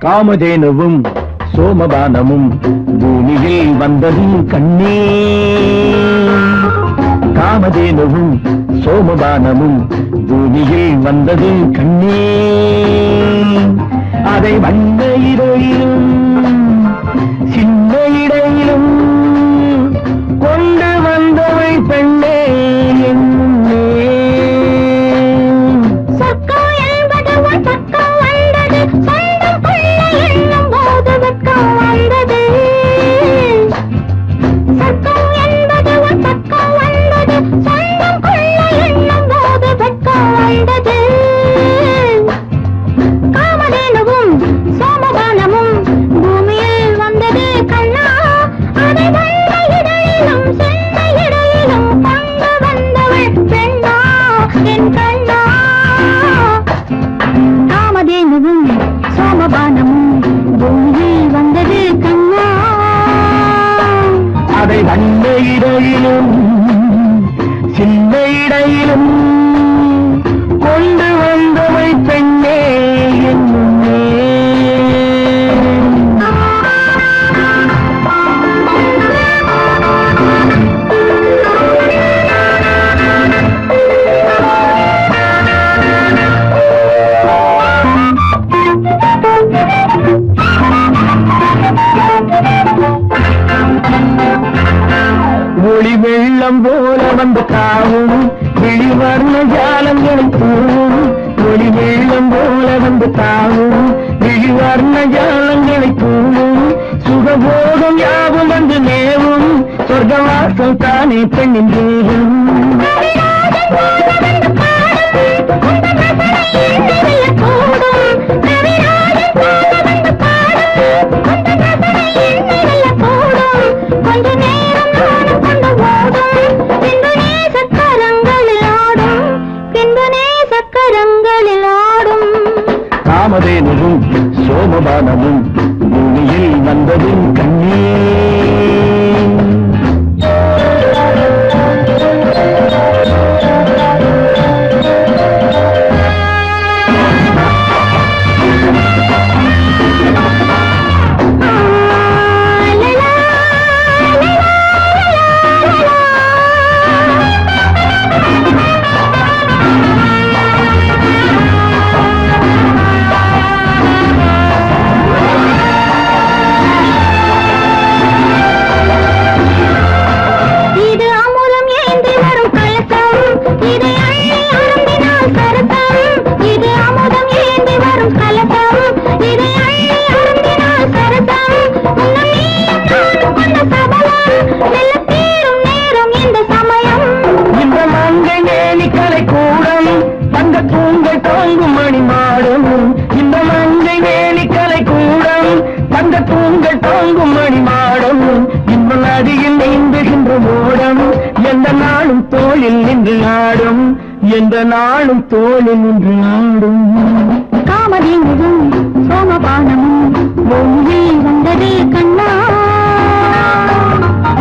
காமதேனுவும் சோமபானமும் பூமியில் வந்ததும் கண்ணே காமதேனுவும் சோமபானமும் பூமியில் வந்ததும் கண்ணே அதை வந்த இடையிலும் சின்ன இடையிலும் கொண்டு வந்தவை பெண்ணே என்னே சொர்க்கம் என்பது உன் பக்கம் வந்தது சொந்தம் கொள்ள எண்ணும் போது வெட்கம் வந்தது சொர்க்கம் என்பது உன் பக்கம் வந்தது சொந்தம் கொள்ள எண்ணும் போது வெட்கம் வந்தது காமதேனுவும் சோமபானமும் பூமியில் வந்தது கண்ணா அதை வந்த இடையிலும் சென்ற இடையிலும் கொண்டு வந்தவள் பெண்ணா என் கண்ணா காமதேனுவும் சோமபானமும் பூமியில் வந்தது கண்ணா அதை வந்த இடையிலும் சின்ன இடையிலும் கொண்டு வந்தவை பெண்ணே என்னே ஒளி வெள்ளம் போல வந்து தாவும் விழிவர்ண ஜாலங்களை தூவும் ஒளி வெள்ளம் போல வந்து தாவும் விழிவர்ண ஜாலங்களை தூவும் சுகபோகம் யாவும் வந்து நேவும் சொர்க்கவாசம் தானே பெண்ணின் தேவும் கொஞ்ச நேரம் நானும் கொண்டு ஓடும் பின்பு நேசக்கரங்களில் ஆடும் பின்பு நேசக்கரங்களில் ஆடும் காமதேனுவும் சோமபானமும் பூமியில் வந்ததும் கண்ணே தோளில் நின்று ஆடும் எந்த நாளும் தோளில் நின்று ஆடும் காமதேனும் சோமபானமும் பூமியில் வந்ததே கண்ணா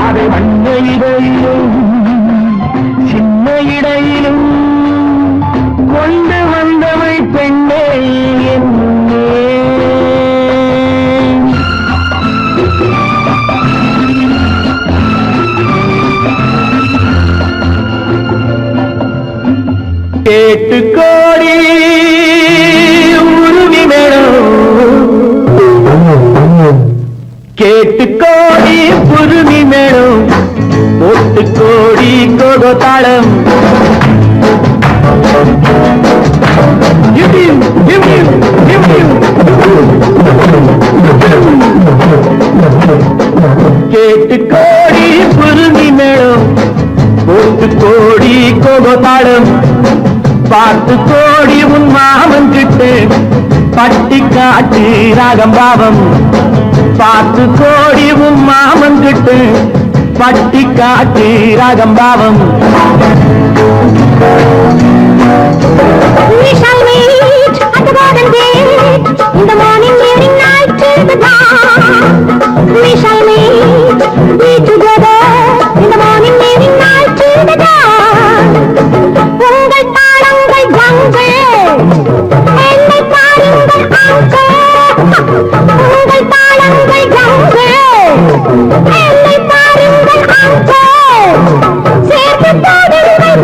அதை வந்த இடையிலும் சின்ன இடையிலும் கொண்டு வந்தவை பெண்ணே என்னே கேட்டு கோடி உருவி மேடம் கேட்டு கோடி புருமி மேடம் போட்டு கோடி கோகோ தாளம் கேட்டு கோடி புருமி மேடம் போட்டு கோடி கோகோ தாளம் பார்த்து கோடி உன் மாமன் கிட்டு பட்டி காட்டு ராகம் பாவம் பார்த்து கோடி உன் மாமன் கிட்டு பட்டி காட்டு ராகம் பாவம் We shall meet at the garden gate in the morning, evening, night till the dawn. We shall meet, be together in the morning, evening, night till the dawn. உங்கள் தாளங்கள் கங்கள் என்னை பாருங்கள் அங்கள் உங்கள் தாளங்கள் கங்கள் என்னை பாருங்கள் அங்கள் சேர்த்து பாடுங்கள்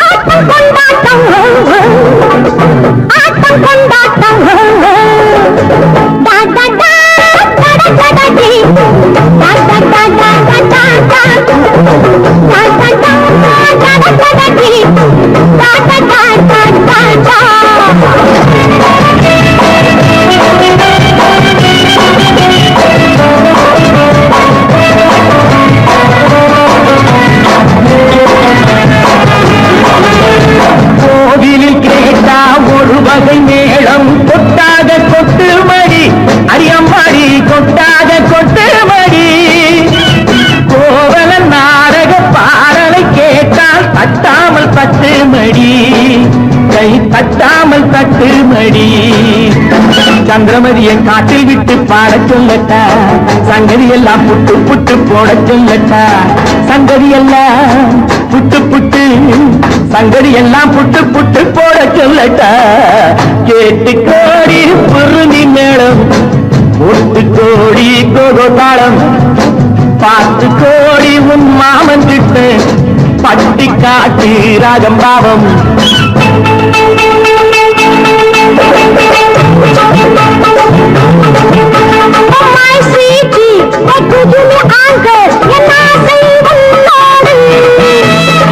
ஆட்டம் கொண்டாட்டம் ஆட்டம் கொண்டாட்டம் கோவிலில் கேட்டா ஒரு வகை மேளம் கொட்டாத கொட்டு மடி அரியம்மாடி கொட்டாத கொட்டு மடி கோவல நாடக பாடலை கேட்டால் தட்டாமல் தட்டு மடி கை தட்டாமல் தட்டு மடி சந்திரமதியை காட்டில் விட்டு பாடச் சொல்லட்டா சங்கதி எல்லாம் புட்டு புட்டு போடச் சொல்லட்டா சங்கதி எல்லாம் புட்டு புட்டு சங்கதி எல்லாம் புட்டு புட்டு போட சொல்லட்டா கேட்டு கோடி புருமி மேளம் ஒட்டு கோடி கோகோ தாளம் பார்த்து கோடி உன் மாமன் கிட்ட பட்டி காட்டி ராகம் பாவம் my sweetie, what could you me answer? என் ஆசை உன்னோடு.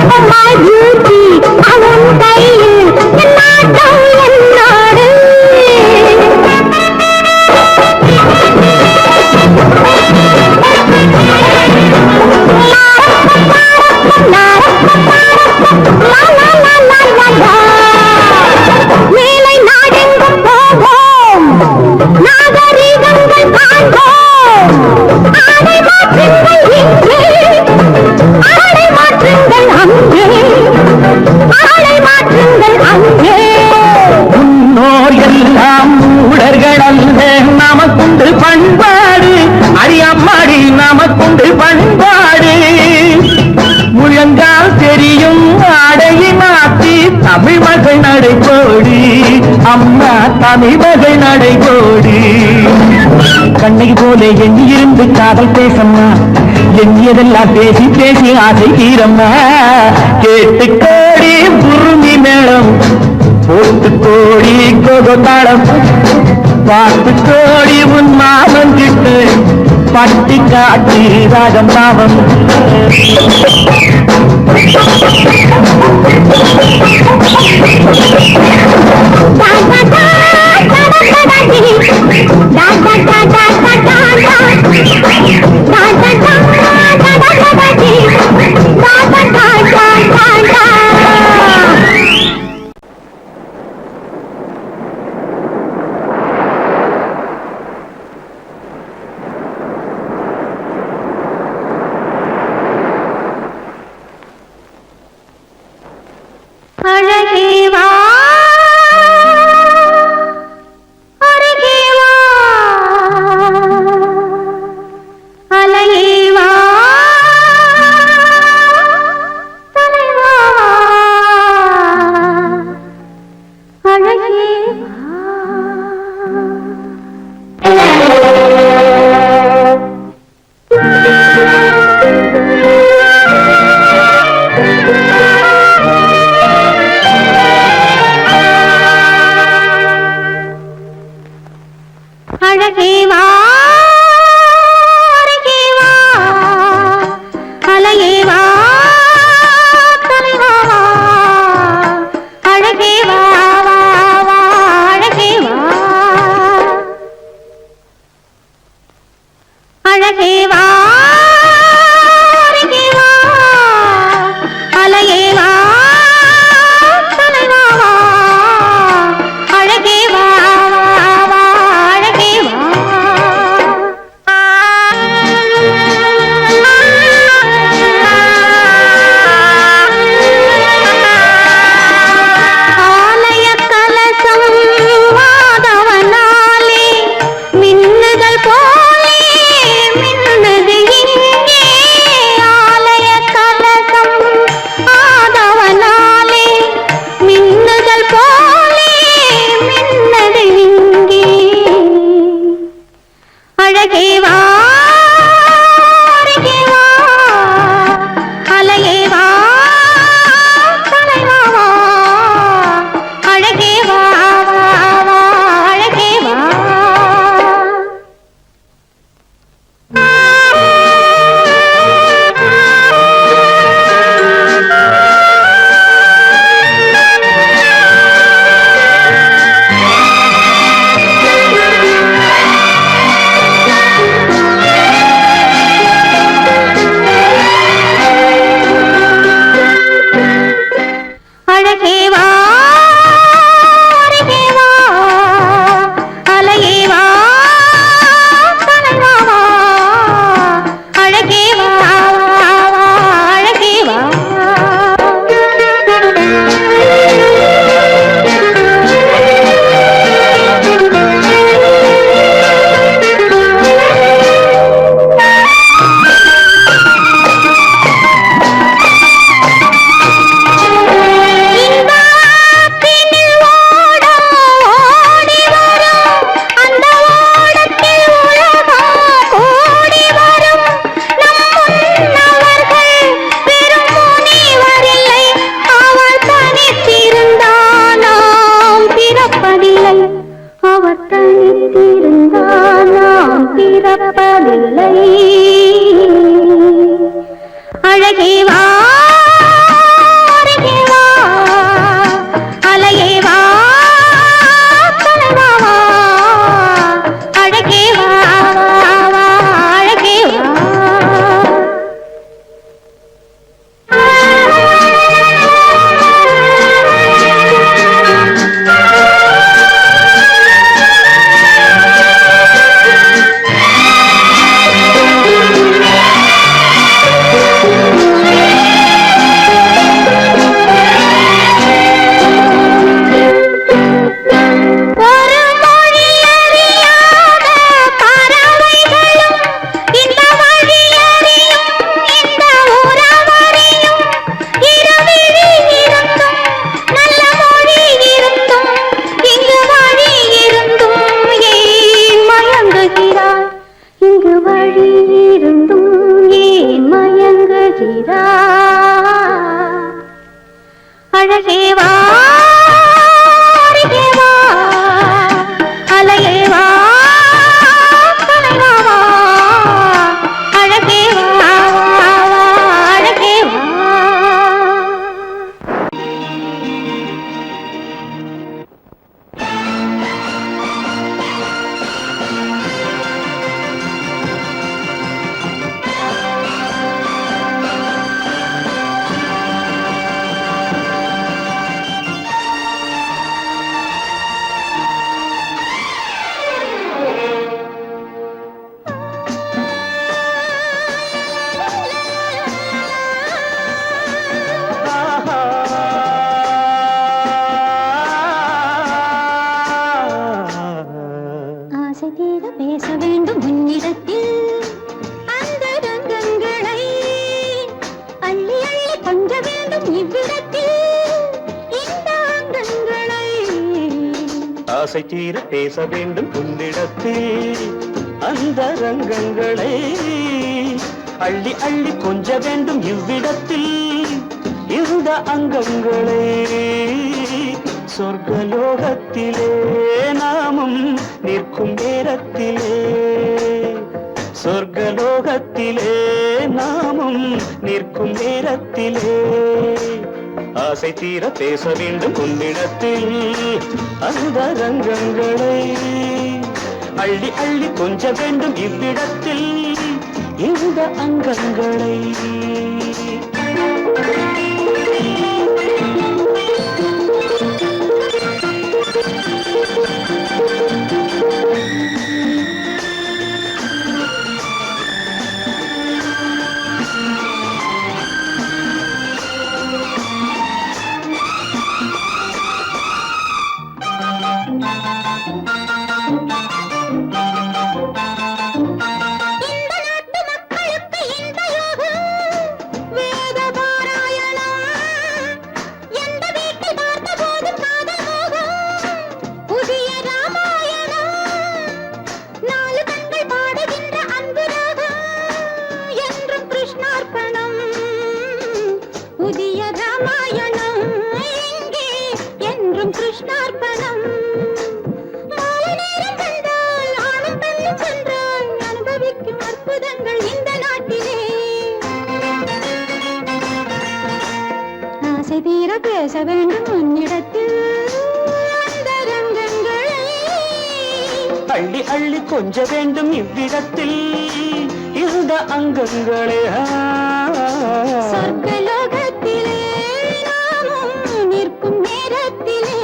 Oh my beauty, அவன் கையில் என் நாட்டம் என்னோடு. La la la la la la. மேலை நாடெங்கும் போவோம் நாகரிகங்கள் காண்போம் ஆடை மாற்றுங்கள் இங்கே ஆடை மாற்றுங்கள் அங்கே ஆடை மாற்றுங்கள் அங்கே முன்னோர் எல்லாம் மூடர்கள் அல்ல நமக்குண்டு பண்பாடு அடியம்மாடி நமக்குண்டு பண்பாடு முழங்கால் தெரியும் ஆடையை மாற்றி தமிழ் மகள் நடைபோடி அம்மா தமிழ் மகள் நடைபோடி கண்ணகி போல எண்ணியிருந்து காதல் பேசம்மா எண்ணியதெல்லாம் பேசி பேசி ஆசை தீரம்மா கேட்டு கோடி புருமி மேளம் போட்டு கோடி கோகோ தாளம் பார்த்து கோடி உன் மாமன் கிட்டு பட்டி காட்டி ராகம் பாவம் அழகே வா அருகே வா அலையே வா தலைவா வா அழகே வா வா வா அழகே வா அழகே வா அருகே வா அலையே வா தலைவா வா அழகே வா வா வா அழகே வா ஆலய கலசம் மாதவனாலே மின்னுதல் போலே மின்னுது இங்கே ஆலய கலசம் மாதவனாலே மின்னுதல் போலே மின்னது இங்கே அழகே வா அருகே வா அலையே வா தலைவா வா அழகே வா வா வா அழகே வா அழகே வா அருகே வா அலையே வா தலைவா வா அழகே வா வா வா அழகே வா இன்பத்தினில் ஓட ஓடி வரும் அந்த ஓடத்தில் உலகம் கூடி வரும் நம் முன்னவர்கள் பெரும் முனிவரில்லை அவர் தனித்திருந்தால் நாம் பிறப்பதில்லை அவர் தனித்திருந்தால் நாம் பிறப்பதில்லை அழகே வா அருகே வா அலையே வா தலைவா வா அழகே வா வா வா அழகே வா ஒரு மொழி அறியாத பறவைகளும் இந்த வழி அறியும் இந்த உறவறியும் இருவிழி இருந்தும் நல்ல மொழி இருந்தும் இங்கு வழி இருந்தும் ஏன் மயங்குகிறாய் இங்கு வழி இருந்தும் ஏன் மயங்குகிறாய் அழகே வா அருகே வா அலையே வா தலைவா வா அழகே வா வா வா அழகே வா ஆசை தீர பேச வேண்டும் உன்னிடத்தில் அந்த ரங்கங்களை அள்ளி அள்ளி கொஞ்ச வேண்டும் இவ்விடத்தில் இந்த அங்கங்களை ஆசை தீர பேச வேண்டும் உன்னிடத்தில் அந்த ரங்கங்களை அள்ளி அள்ளி கொஞ்ச வேண்டும் இவ்விடத்தில் இந்த அங்கங்களை சொர்க்கலோகத்திலே நாமும் நிற்கும் நேரத்திலே, சொர்க்கலோகத்திலே நாமும் நிற்கும் நேரத்திலே, ஆசை தீர பேச வேண்டும் உன்னிடத்தில் அந்த ரங்கங்களை, அள்ளி அள்ளி கொஞ்ச வேண்டும் இவ்விடத்தில் இந்த அங்கங்களை. பேச வேண்டும் உன்னிடத்தில் அந்த ரங்கங்களை, அள்ளி அள்ளி கொஞ்ச வேண்டும் இவ்விடத்தில் இந்த அங்கங்களே. சொர்க்கலோகத்திலே நாமும் நிற்கும் நேரத்திலே,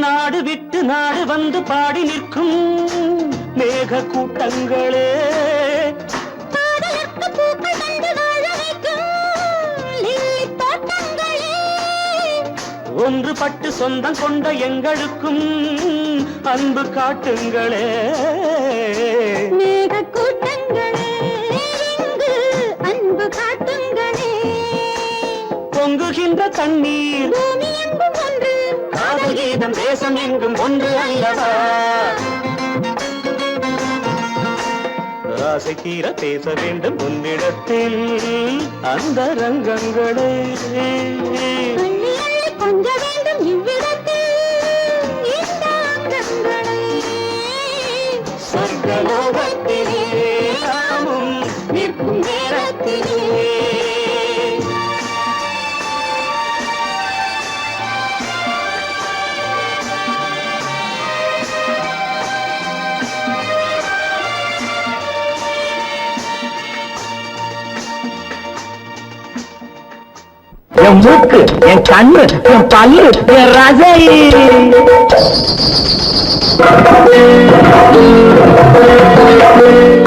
நாடு விட்டு நாடு வந்து பாடி நிற்கும் மேக கூட்டங்களே, ஒன்றுபட்டு சொந்தம் கொண்ட எங்களுக்கும் அன்பு காட்டுங்களே, மேக கூட்டங்களே இங்கு அன்பு காட்டுங்களே, பொங்குகின்ற தண்ணீர் பூமி எங்கும் ஒன்று, காதல் கீதம் தேசம் எங்கும் ஒன்று அல்லவா, ஆசை தீர பேச வேண்டும் உன்னிடத்தில் அந்த ரங்கங்களை, அள்ளி அள்ளி கொஞ்ச வேண்டும் இவ்விடத்தில் இந்த அங்கங்களை, சொர்க்கலோகத்திலே நாமும் நிற்கும் நேரத்திலே. என் மூக்கு, என் கண்ணு, என் பல்லு, என் ரசை.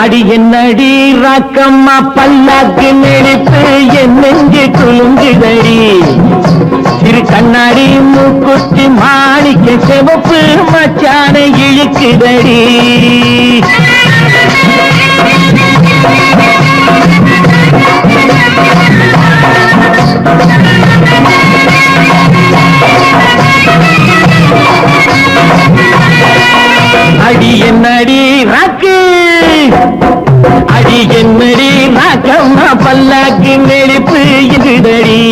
அடி என்னடி ராக்கம்மா பல்லாக்கு நெடுப்பு என் நெஞ்சு குலுங்குதடி, சிறு கண்ணாடி மூக்குத்தி மாணிக்க சிவப்பு மச்சான இழுக்குதடி. அடி என்னடி ராக்கு, அடி என்னடி ராக்கம்மா பல்லாக்கு நெருப்பு இருக்குதடி,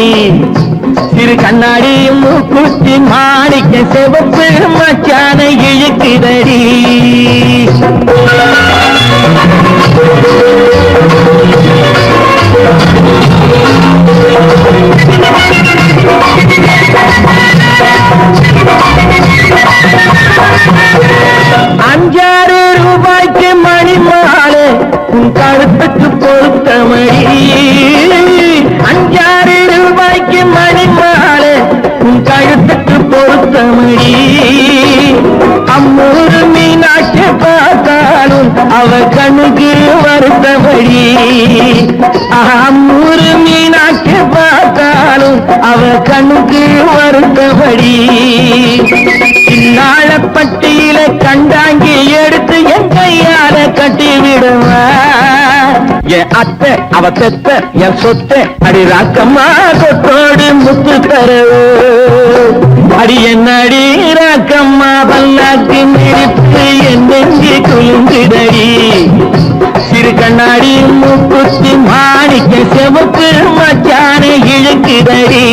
சிறு கண்ணாடி மூக்குத்தி மாணிக்க சிவப்பு மச்சான இழுக்குதடி. ₹5 மணி மாலை உன் கழுத்துக்கு பொருத்தமடி, ₹5 மணி மாலை உன் கழுத்துக்கு பொருத்தமடி, அம்மூரு மீனாட்சி பார்த்தாலும் அவ கண்ணுக்கு வருத்தமடி, அம்மூரு மீனாட்சி பார்த்தாலும் அவ கண்ணுக்கு வருத்தமடி. சின்னாளப்பட்டியில கண்டாங்கி எடுத்து என் சொல்லிடவா என் அத்தை அவ பெத்த என் சொத்தை அடி ராக்கம்மா கொத்தோடு முத்து தரவு அடி என்னடி ராக்கம்மா பல்லாக்கு நெருப்பு என் நெஞ்சு குலுங்குதடி சிறு கண்ணாடி மூக்குத்தி மாணிக்க செவப்பு மச்சான இழுக்குதடி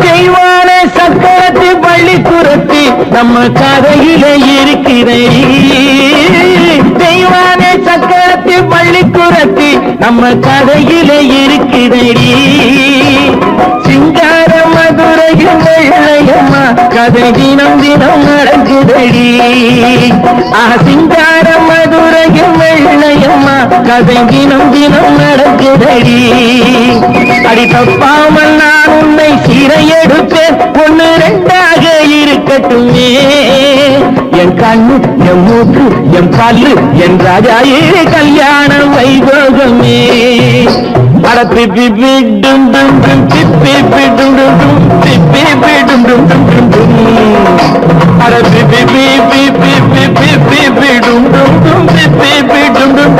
தெய்வான சக்கரத்து பள்ளி துரத்தி நம்ம கதையில இருக்கிறடி தெய்வான சக்கரத்து பள்ளி துரத்தி நம்ம கதையில இருக்கிறடி சிங்கார மதுரையும் வெள்ளையம்மா கதை தினம் தினம் நடக்குதடி சிங்கார மதுரையும் வெள்ளையம்மா கதை தினம் தினம் நடக்குதடி அடி தப்பாமல் நான் உன்னை சீரை எடுப்பேன் ஒன்னு ரெண்டாக இருக்கட்டுமே என் கண்ணு என் மூக்கு என் பல்லு என் ராஜாயே கல்யாண வைபோகமே அட பிப்பி பிடும் டும் டும் பிப்பி பிடும் டும் டும் பிப்பி பிடும் டும் டும் டும் டும் அட பிப்பி பிப்பி பிப்பி பிப்பி பிடும் டும் டும் பிப்பி பிடும் டும்